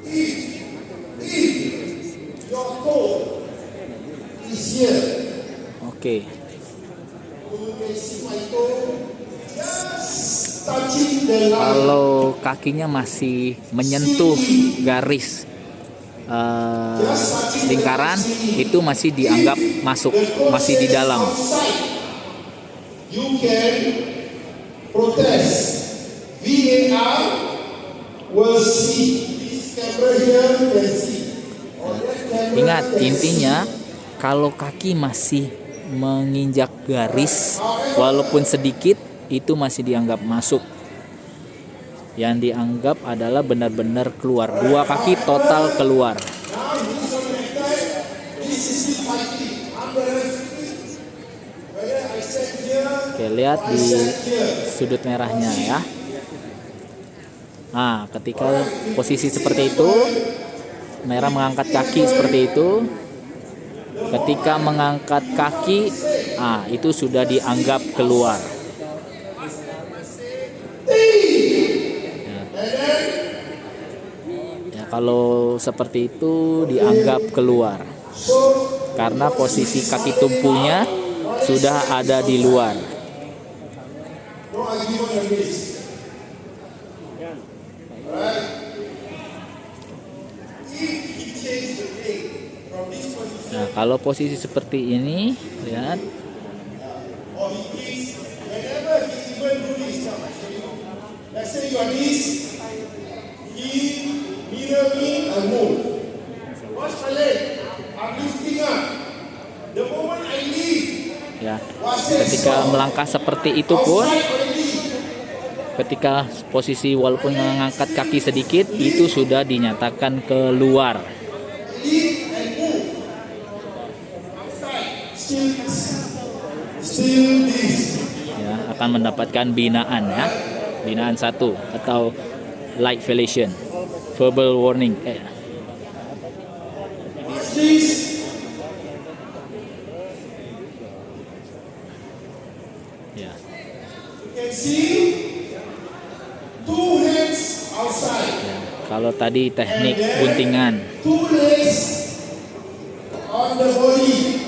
[SPEAKER 2] If your toe is here,
[SPEAKER 1] Oke.
[SPEAKER 2] you can see my toe just touching the line.
[SPEAKER 1] Kalau kakinya masih menyentuh garis lingkaran, itu masih dianggap masuk, masih di dalam.
[SPEAKER 2] You can protest. VAR will see. This camera here can see. On that camera
[SPEAKER 1] Ingat,
[SPEAKER 2] can
[SPEAKER 1] intinya kalau kaki masih menginjak garis walaupun sedikit, itu masih dianggap masuk. Yang dianggap adalah benar-benar keluar, 2 kaki total keluar.
[SPEAKER 2] Now this one like that. This is the fighting. I'm the referee. Whether I stand here,
[SPEAKER 1] Oke, lihat
[SPEAKER 2] I
[SPEAKER 1] di
[SPEAKER 2] stand here.
[SPEAKER 1] sudut merahnya ya. Nah, ketika posisi seperti itu, merah mengangkat kaki seperti itu. Ketika mengangkat kaki, itu sudah dianggap keluar. Ya, kalau seperti itu dianggap keluar karena posisi kaki tumpunya sudah ada di luar.
[SPEAKER 2] No argument on this. Right? If he changed the leg from this position,
[SPEAKER 1] Nah, kalau posisi seperti ini, lihat,
[SPEAKER 2] or he kicks, whenever he even do this, let's say you are this, he mirror me and move. Watch my leg. I'm lifting up. The moment I leave,
[SPEAKER 1] ya. Ketika melangkah seperti itu pun,
[SPEAKER 2] outside already.
[SPEAKER 1] ketika posisi walaupun mengangkat kaki sedikit, itu sudah dinyatakan keluar.
[SPEAKER 2] Leave and move. Outside. Still this.
[SPEAKER 1] Ya, akan mendapatkan binaan, ya, binaan 1 atau light violation, verbal warning.
[SPEAKER 2] Watch this.
[SPEAKER 1] Ya.
[SPEAKER 2] You can see 2 hands outside,
[SPEAKER 1] Kalau tadi teknik guntingan,
[SPEAKER 2] 2 legs on the body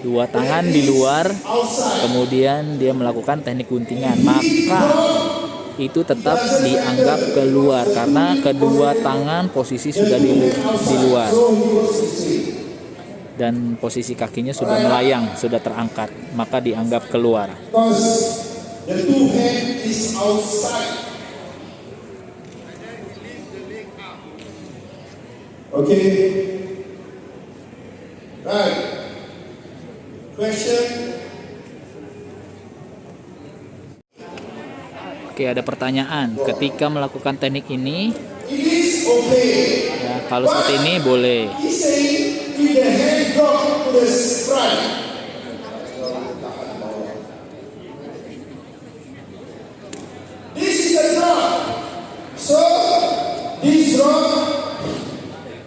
[SPEAKER 1] 2 tangan di luar,
[SPEAKER 2] outside.
[SPEAKER 1] kemudian dia melakukan teknik guntingan, maka itu tetap dianggap keluar karena kedua tangan posisi sudah di luar dan posisi kakinya sudah melayang, sudah terangkat, maka dianggap keluar.
[SPEAKER 2] Because the 2 hand is outside. Okay. Right. Question.
[SPEAKER 1] Oke, ada pertanyaan. Ketika melakukan teknik ini,
[SPEAKER 2] It is okay.
[SPEAKER 1] ya, kalau seperti ini boleh.
[SPEAKER 2] He's saying if the hand drop to the front. This is a drop. So this drop,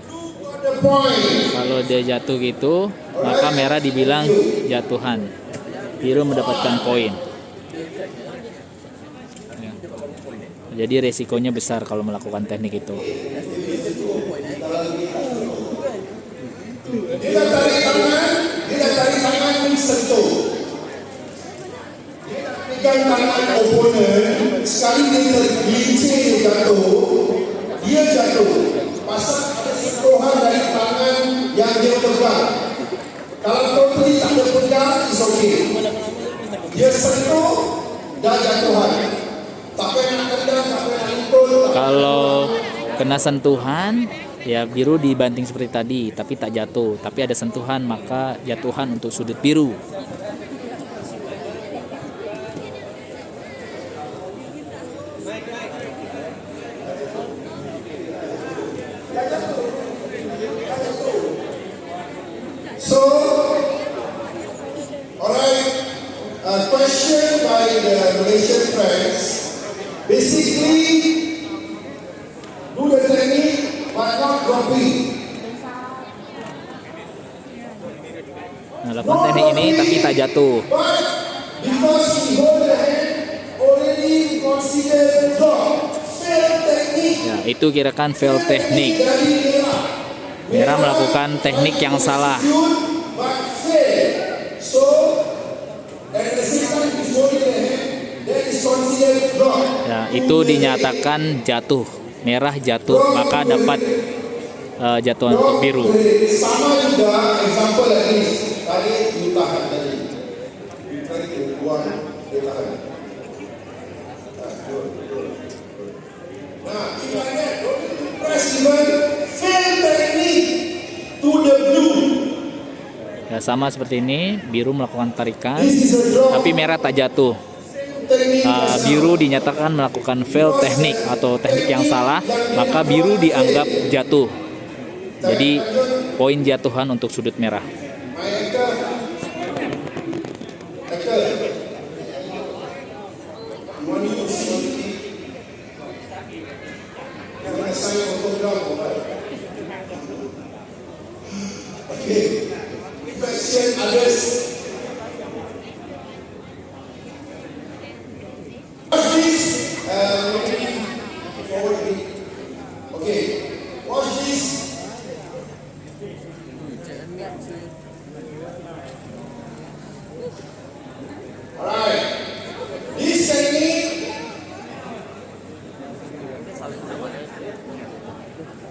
[SPEAKER 2] you got the point.
[SPEAKER 1] Kalau dia jatuh gitu, maka merah dibilang jatuhan, biru mendapatkan poin. Ya. Jadi resikonya besar kalau melakukan teknik itu.
[SPEAKER 2] Dia tarik tangan ni sentuh. Dia pegang tangan opponent, sekali dia tergelincir dia jatuh. Pasal ada sentuhan dari tangan yang dia pegang. Kalau totally tak ada pegang, is okay. Dia sentuh, dah jatuhan. Tak payah nak tendang, tak payah nak ikut.
[SPEAKER 1] Kalau kena sentuhan, ya biru dibanting seperti tadi, tapi tak jatuh. Tapi ada sentuhan, maka jatuhan untuk sudut biru.
[SPEAKER 2] So, alright, a question by the Malaysian friends. Basically, do the technique but not dropping.
[SPEAKER 1] Nah, lakukan teknik ini tapi tak jatuh.
[SPEAKER 2] But because he hold the hand, already considered drop. Fail technique.
[SPEAKER 1] Ya, itu kirakan fail teknik.
[SPEAKER 2] Dari merah.
[SPEAKER 1] Merah melakukan teknik yang salah.
[SPEAKER 2] Shoot, but fail. So, at the same time he's holding the hand, that is considered drop.
[SPEAKER 1] Ya, itu dinyatakan jatuh. Merah jatuh, maka dapat jatuhan untuk biru.
[SPEAKER 2] Sama juga example like this. Tadi you tahan tadi. You try to buang, dia tahan. Nah, if like that, don't need to press even. Fail technique to the blue.
[SPEAKER 1] Ya, sama seperti ini, biru melakukan tarikan,
[SPEAKER 2] This is a drop.
[SPEAKER 1] tapi merah tak jatuh.
[SPEAKER 2] Technique.
[SPEAKER 1] Biru dinyatakan melakukan fail teknik atau teknik yang salah, maka biru dianggap jatuh. Jadi poin jatuhan untuk sudut merah.
[SPEAKER 2] My anchor. You want me to see? others. Watch this. Forward a bit. Okay. Watch this. Alright. This technique,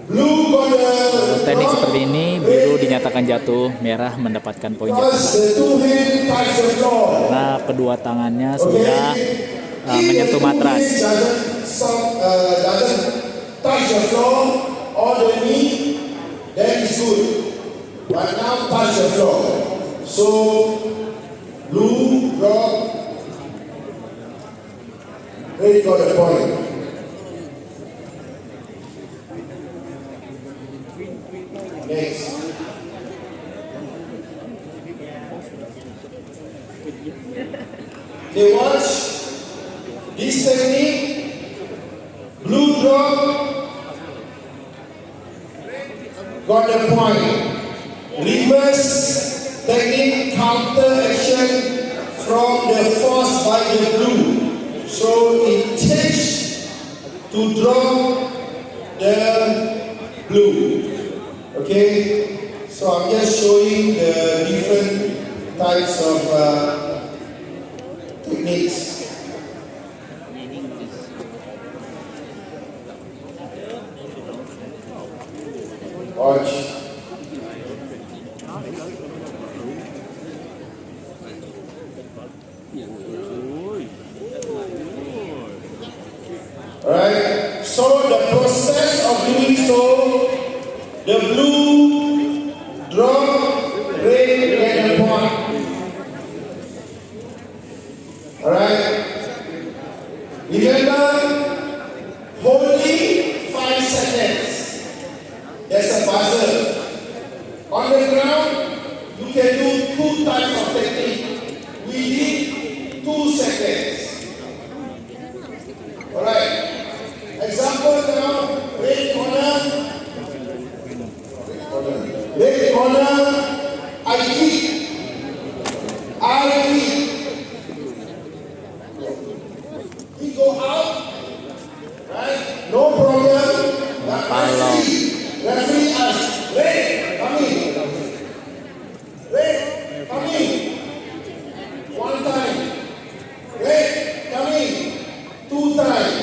[SPEAKER 2] blue got
[SPEAKER 1] Teknik seperti ini, biru dinyatakan jatuh, merah mendapatkan poin jatuh.
[SPEAKER 2] first the two hand touch the floor.
[SPEAKER 1] Karena kedua tangannya sudah menyentuh matras.
[SPEAKER 2] Doesn't touch the floor or the knee, then it's good. But now touch the floor. So blue drop. Red got the point. Next. They watch this technique. Blue drop got the point. Reverse technique, counter action from the force by the blue. So it takes to drop the blue. Okay, so I'm just showing the different types of techniques. Watch. Alright, so the process of doing so, the blue drop, red get a point. Alright, remember, holding 5 seconds. There's a buzzer. On the ground, you can do 2 types of technique. We did 2 seconds. Alright. Example now, red corner. Red corner, I kick. I kick. He go out. Right? No problem. Referee asks, red, come in. Red, come in. 1 time. Red, come in. 2 times.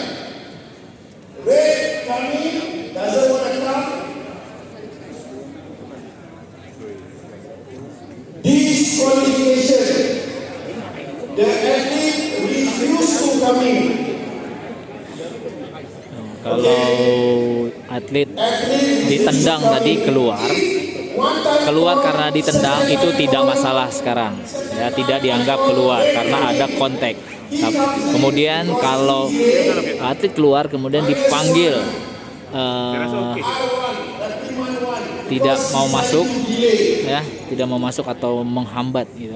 [SPEAKER 2] Red, come in. Doesn't want to come. Disqualification. The athlete refused to come in.
[SPEAKER 1] Kalau atlet ditendang tadi keluar karena ditendang itu tidak masalah sekarang, ya, tidak dianggap keluar karena ada kontak. Kemudian kalau atlet keluar kemudian dipanggil tidak mau masuk, ya, tidak mau masuk atau menghambat gitu,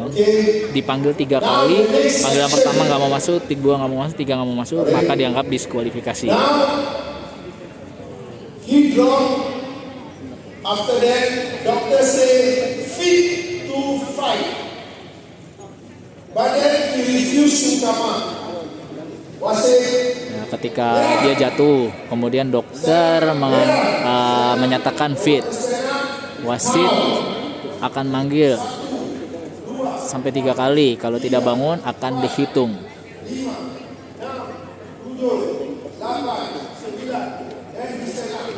[SPEAKER 1] dipanggil 3 kali, panggilan pertama nggak mau masuk, 2 nggak mau masuk, 3 nggak mau masuk, maka dianggap diskualifikasi.
[SPEAKER 2] He dropped. After that, doctor say fit to fight. But then he refused to come up.
[SPEAKER 1] Ya, ketika dia jatuh, kemudian dokter menyatakan fit. Wasit akan manggil sampai 3 kali. Kalau tidak bangun akan dihitung.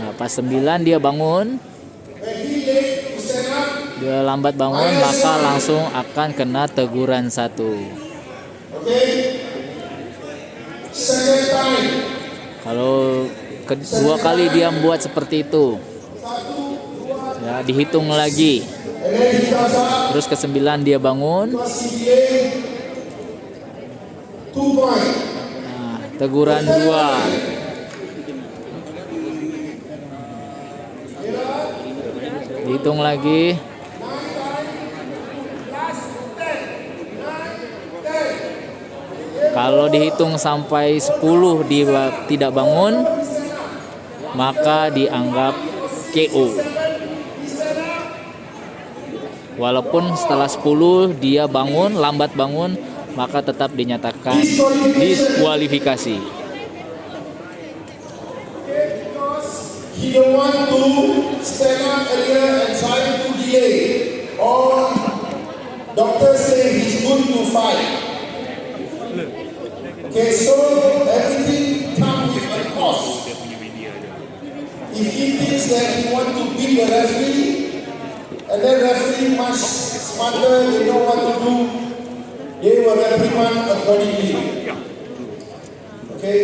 [SPEAKER 1] Nah, pas 9 dia bangun, dia lambat bangun, maka langsung akan kena teguran 1. Kalau kedua kali dia membuat seperti itu, ya, dihitung lagi. Terus ke-9 dia bangun, nah, teguran 2. Dihitung lagi. Kalau dihitung sampai 10 dia tidak bangun, maka dianggap KO. Walaupun setelah 10 dia bangun, lambat bangun, maka tetap dinyatakan diskualifikasi.
[SPEAKER 2] He don't want to stand up earlier and try to delay. Or doctor say he's good to fight. Okay, so everything comes with a cost. If he thinks that he want to beat the referee, and then referee much smarter, they know what to do, they will reprimand accordingly. Okay?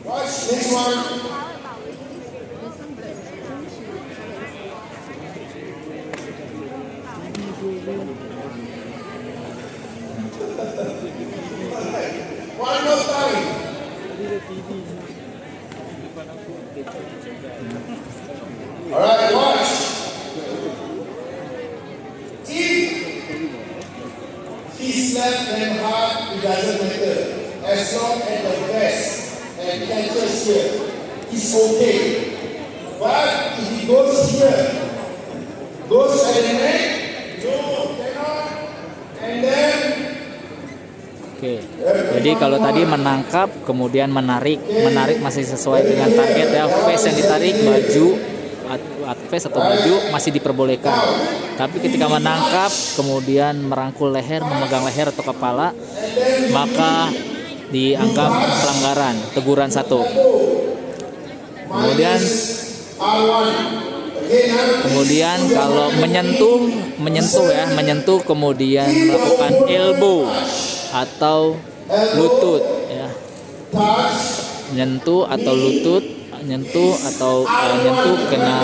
[SPEAKER 2] Watch next one. One more time. Alright, watch. If he slapped them hard, it doesn't matter. As long as the vest and catches here, it's okay. But if he goes here, goes at the neck, no, cannot, and then
[SPEAKER 1] Oke. Jadi kalau tadi menangkap kemudian menarik masih sesuai dengan target ya. Face yang ditarik, baju face atau baju masih diperbolehkan. Tapi ketika menangkap kemudian merangkul leher, memegang leher atau kepala, maka dianggap pelanggaran, teguran 1. Kemudian kalau menyentuh kemudian melakukan elbow atau lutut ya. Menyentuh atau lutut, nyentuh kena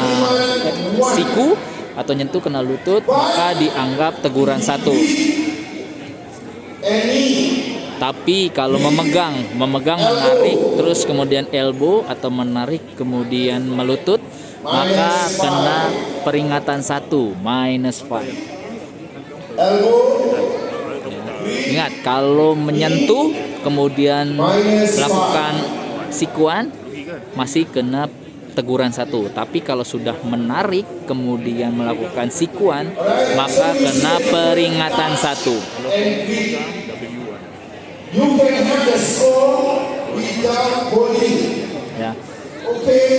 [SPEAKER 1] siku atau nyentuh kena lutut, maka dianggap teguran 1. Tapi kalau memegang menarik terus kemudian elbow atau menarik kemudian melutut, maka kena peringatan 1 -5. Ingat, kalau menyentuh kemudian melakukan sikuan masih kena teguran 1. Tapi kalau sudah menarik kemudian melakukan sikuan, maka kena peringatan 1. Ya.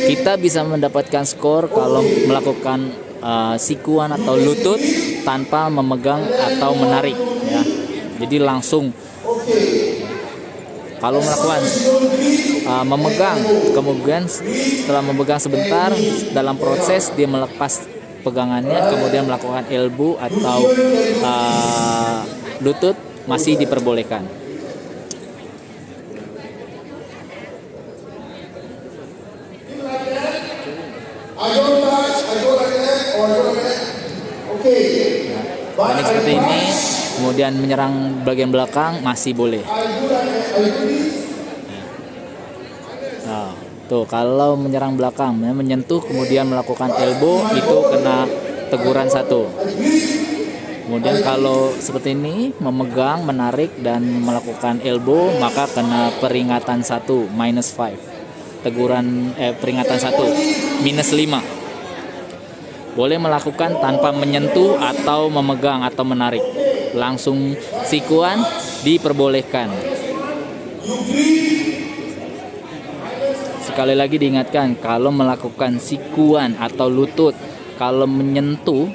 [SPEAKER 1] Kita bisa mendapatkan skor kalau melakukan sikuan atau lutut tanpa memegang atau menarik ya. Jadi langsung kalau melakukan memegang, kemudian setelah memegang sebentar, dalam proses dia melepas pegangannya, kemudian melakukan elbow atau lutut masih diperbolehkan. Teknik seperti ini, kemudian menyerang bagian belakang masih boleh. Nah, tuh kalau menyerang belakang, menyentuh kemudian melakukan elbow itu kena teguran 1. Kemudian kalau seperti ini memegang, menarik dan melakukan elbow, maka kena peringatan 1 -5. Teguran peringatan 1 -5. Boleh melakukan tanpa menyentuh atau memegang atau menarik. Langsung sikuan diperbolehkan. Sekali lagi diingatkan, kalau melakukan sikuan atau lutut, kalau menyentuh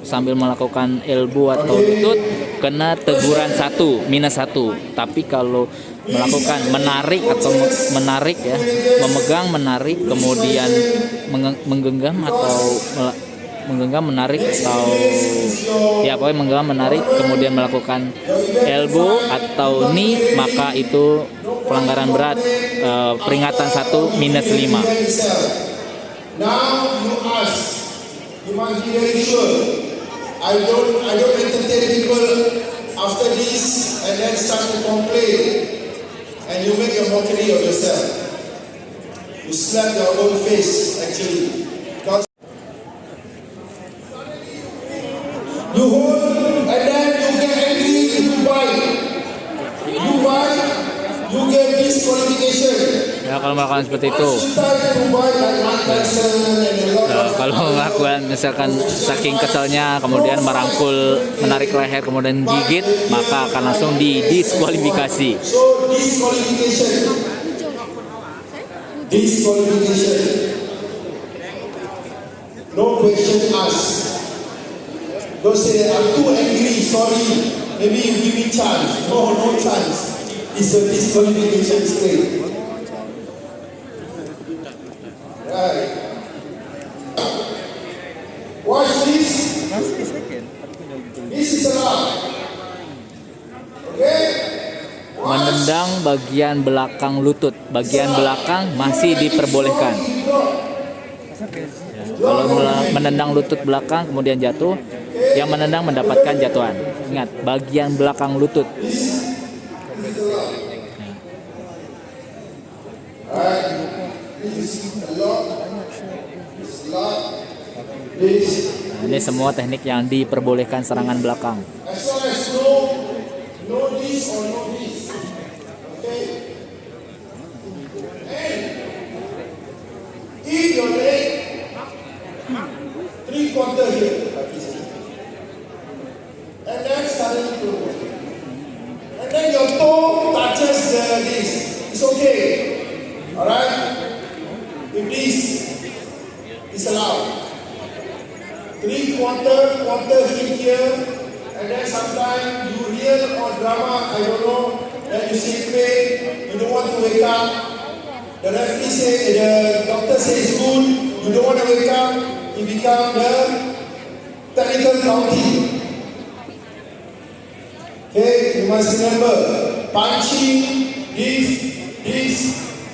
[SPEAKER 1] sambil melakukan elbow atau lutut, kena teguran 1 -1. Tapi kalau melakukan menarik atau menarik ya, memegang, menarik, kemudian menggenggam atau menarik atau ya pokoknya menggenggam, menarik, kemudian melakukan elbow atau knee, maka itu pelanggaran berat, peringatan 1 -5.
[SPEAKER 2] Now you ask, you must be very sure. I don't entertain people after this and then start to complain, and you make a mockery of yourself. You slap your own face actually. You hold and then you get angry, you bite. You get disqualification.
[SPEAKER 1] Ya, kalau melakukan seperti itu
[SPEAKER 2] too bad like Mike Tyson and a lot of
[SPEAKER 1] Kalau melakukan misalkan saking keselnya kemudian merangkul, menarik leher kemudian gigit, maka akan langsung didiskualifikasi.
[SPEAKER 2] so disqualification. Disqualification. No question asked. Don't say I'm too angry, sorry. Maybe you give me chance. No, no chance. It's a disqualification straight. Right. Watch this. This is allowed. Okay?
[SPEAKER 1] Menendang bagian belakang lutut, bagian belakang masih diperbolehkan. Ya, kalau menendang lutut belakang kemudian jatuh, yang menendang mendapatkan jatuhan. Ingat, bagian belakang lutut. Nah, ini semua teknik yang diperbolehkan serangan belakang.
[SPEAKER 2] As long as no this or no this. Okay? And keep your leg 3/4 here. And then suddenly go. And then your toe touches this. It's okay. Alright? If this is allowed. 3/4 hit here, and then sometimes you real or drama, I don't know, then you see pain, you don't want to wake up. The referee say, the doctor says good, you don't want to wake up, you become the technical counting. Okay, you must remember, punching, this,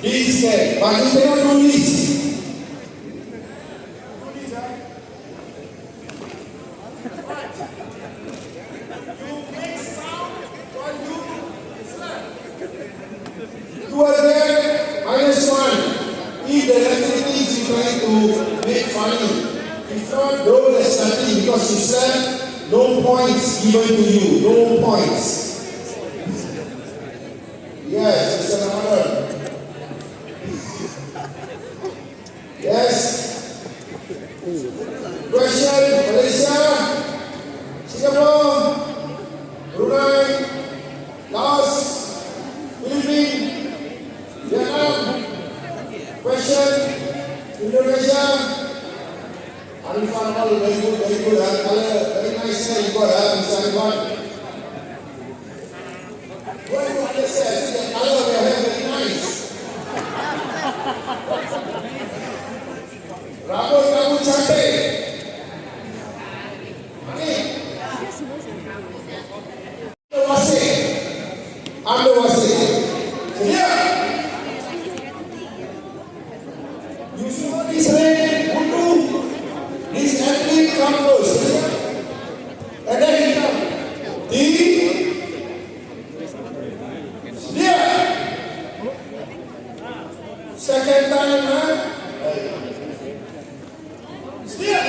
[SPEAKER 2] okay, but you cannot do this. Do again, -1. If the referee thinks you trying to make funny, if not, no, there's nothing because you said no points given to you, no points. Yes, Mr. Ramadan. Yes. Question, Malaysia, Singapore, Brunei, Laos, Philippines. Vietnam, question, Indonesia, Arifan, all very good, very nice you got, Mr. Arifan. What do you understand? I think the color we have very nice. Rambut kamu cantik. Anda wasit. Sedia. You saw this leg, Bundu. This athlete come first. And then he come. Sedia. Second time, huh? Sedia.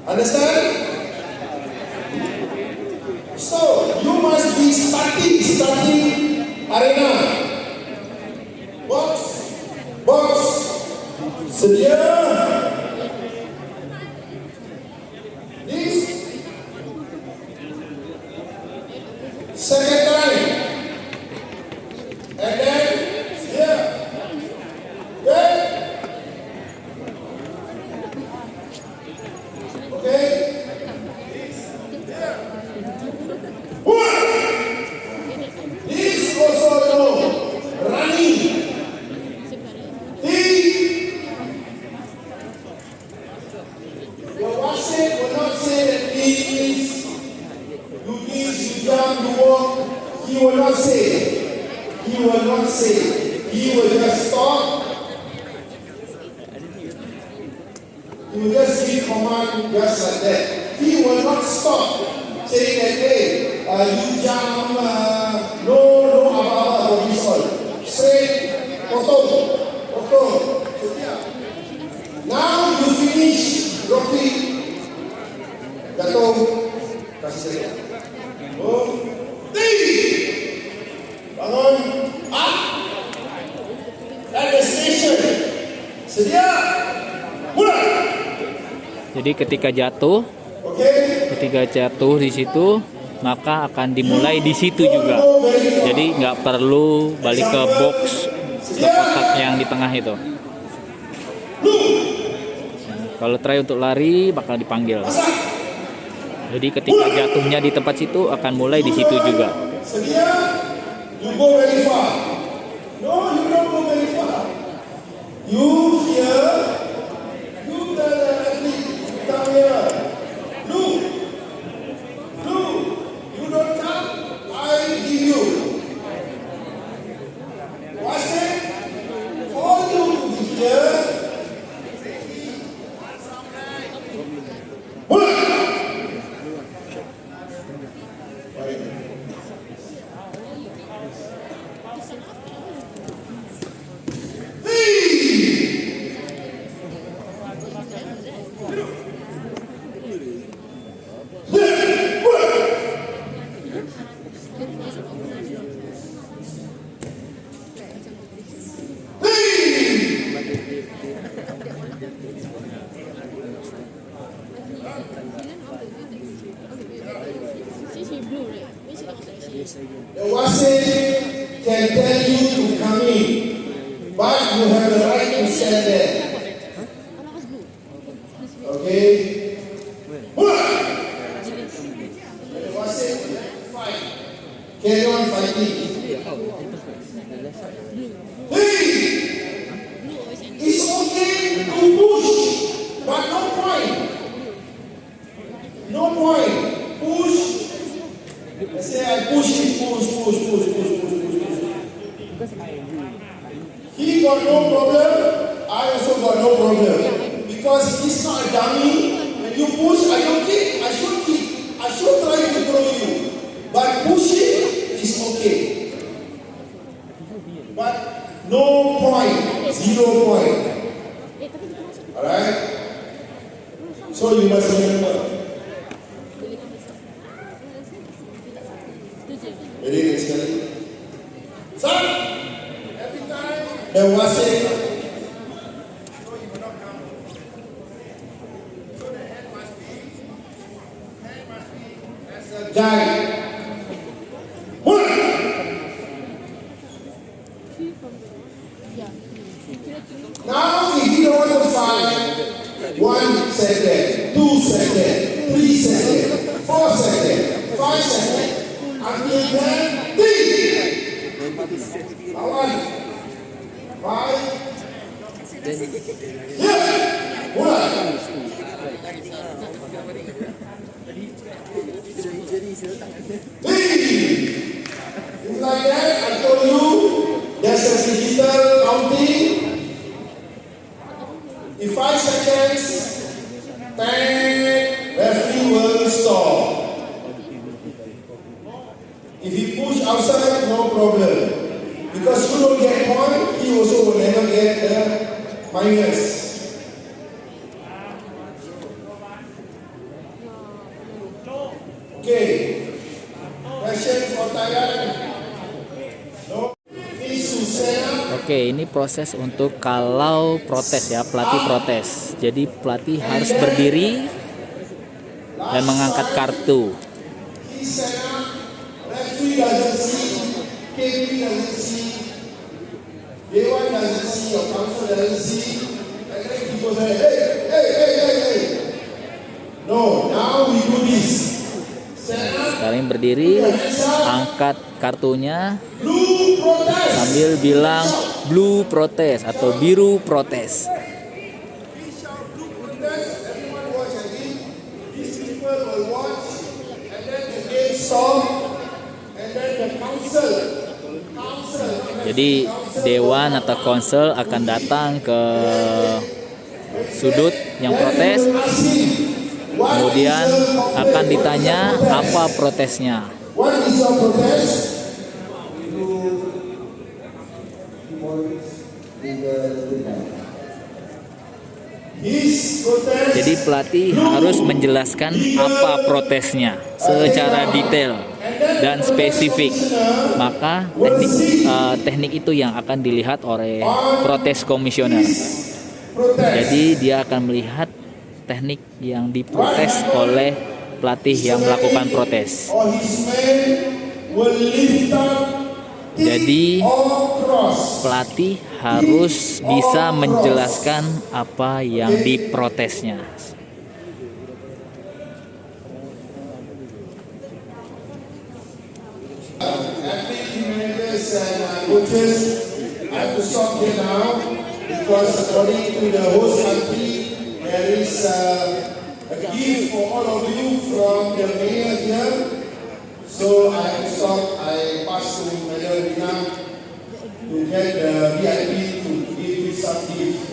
[SPEAKER 2] Understand? So, you must be starting arena. Box. Sedia. This. Second time. And then, sedia. Okay? Okay? This also no. Running. Your wasit will not say that this, you this, you jump, you walk. He will not say. He will just stop. He will just give command just like that. He will not stop saying that, hey, you jump, no, apa-apa for this all. Straight, potong. Now you finish roti, jatuh, kasih saya. Oh,
[SPEAKER 1] Jadi ketika jatuh di situ, maka akan dimulai di situ juga. Jadi nggak perlu balik ke box, ke kotak yang di tengah itu. Kalau try untuk lari bakal dipanggil. Jadi ketika jatuhnya di tempat situ akan mulai di situ juga.
[SPEAKER 2] Sedia, you go very far. No, you don't go very far. You here, you tell the athlete, come here. Look, you don't come, I give you. What's it? For you to be here. The wasit can tell you to come in, but you have the right to stand there. Okay? The wasit fight. Carry on fighting. Hey! It's okay to push, but no point. No point. Push. Let's say I push him, push. He got no problem, I also got no problem. Because he's not a dummy. When you push, I don't kick, I should kick. I should try to throw you. But pushing is okay. But no point, 0 point. Alright? So you must remember. Ready, next kali. Son, every time the wasit, so you will not come. So the head must be as a guide. Now, if you don't want to fight, 1 second, 2 seconds, 3 seconds, 4 seconds, 5 seconds. Until then, lawan 5 mulai. Like that, I told you there's a digital counting. In 5 seconds, 10 referee will stop. If he push outside, no problem. Because you don't get point, he also will never get the minus. Okay. Question for Thailand. No.
[SPEAKER 1] Oke, ini proses untuk kalau protes ya, pelatih protes. Jadi pelatih harus berdiri dan mengangkat kartu.
[SPEAKER 2] Doesn't see, KP doesn't see, Dewan doesn't see, your council doesn't see, and then he goes like, hey. No, now we do this.
[SPEAKER 1] Sekarang berdiri, angkat kartunya sambil bilang blue protest atau biru protes. Jadi dewan atau konsel akan datang ke sudut yang protes, kemudian akan ditanya apa protesnya. Jadi pelatih harus menjelaskan apa protesnya secara detail dan spesifik. Maka teknik itu yang akan dilihat oleh protes komisioner.
[SPEAKER 2] protest.
[SPEAKER 1] Jadi dia akan melihat teknik yang diprotes oleh pelatih yang melakukan protes.
[SPEAKER 2] Or his men will lift up
[SPEAKER 1] Jadi
[SPEAKER 2] or cross.
[SPEAKER 1] pelatih harus bisa menjelaskan apa yang diprotesnya.
[SPEAKER 2] Athlete managers and coaches, I have to stop here now because according to the host country, there is a gift for all of you from the mayor here. So I have to stop. I pass to Madam Rina to get the VIP to give you some gift.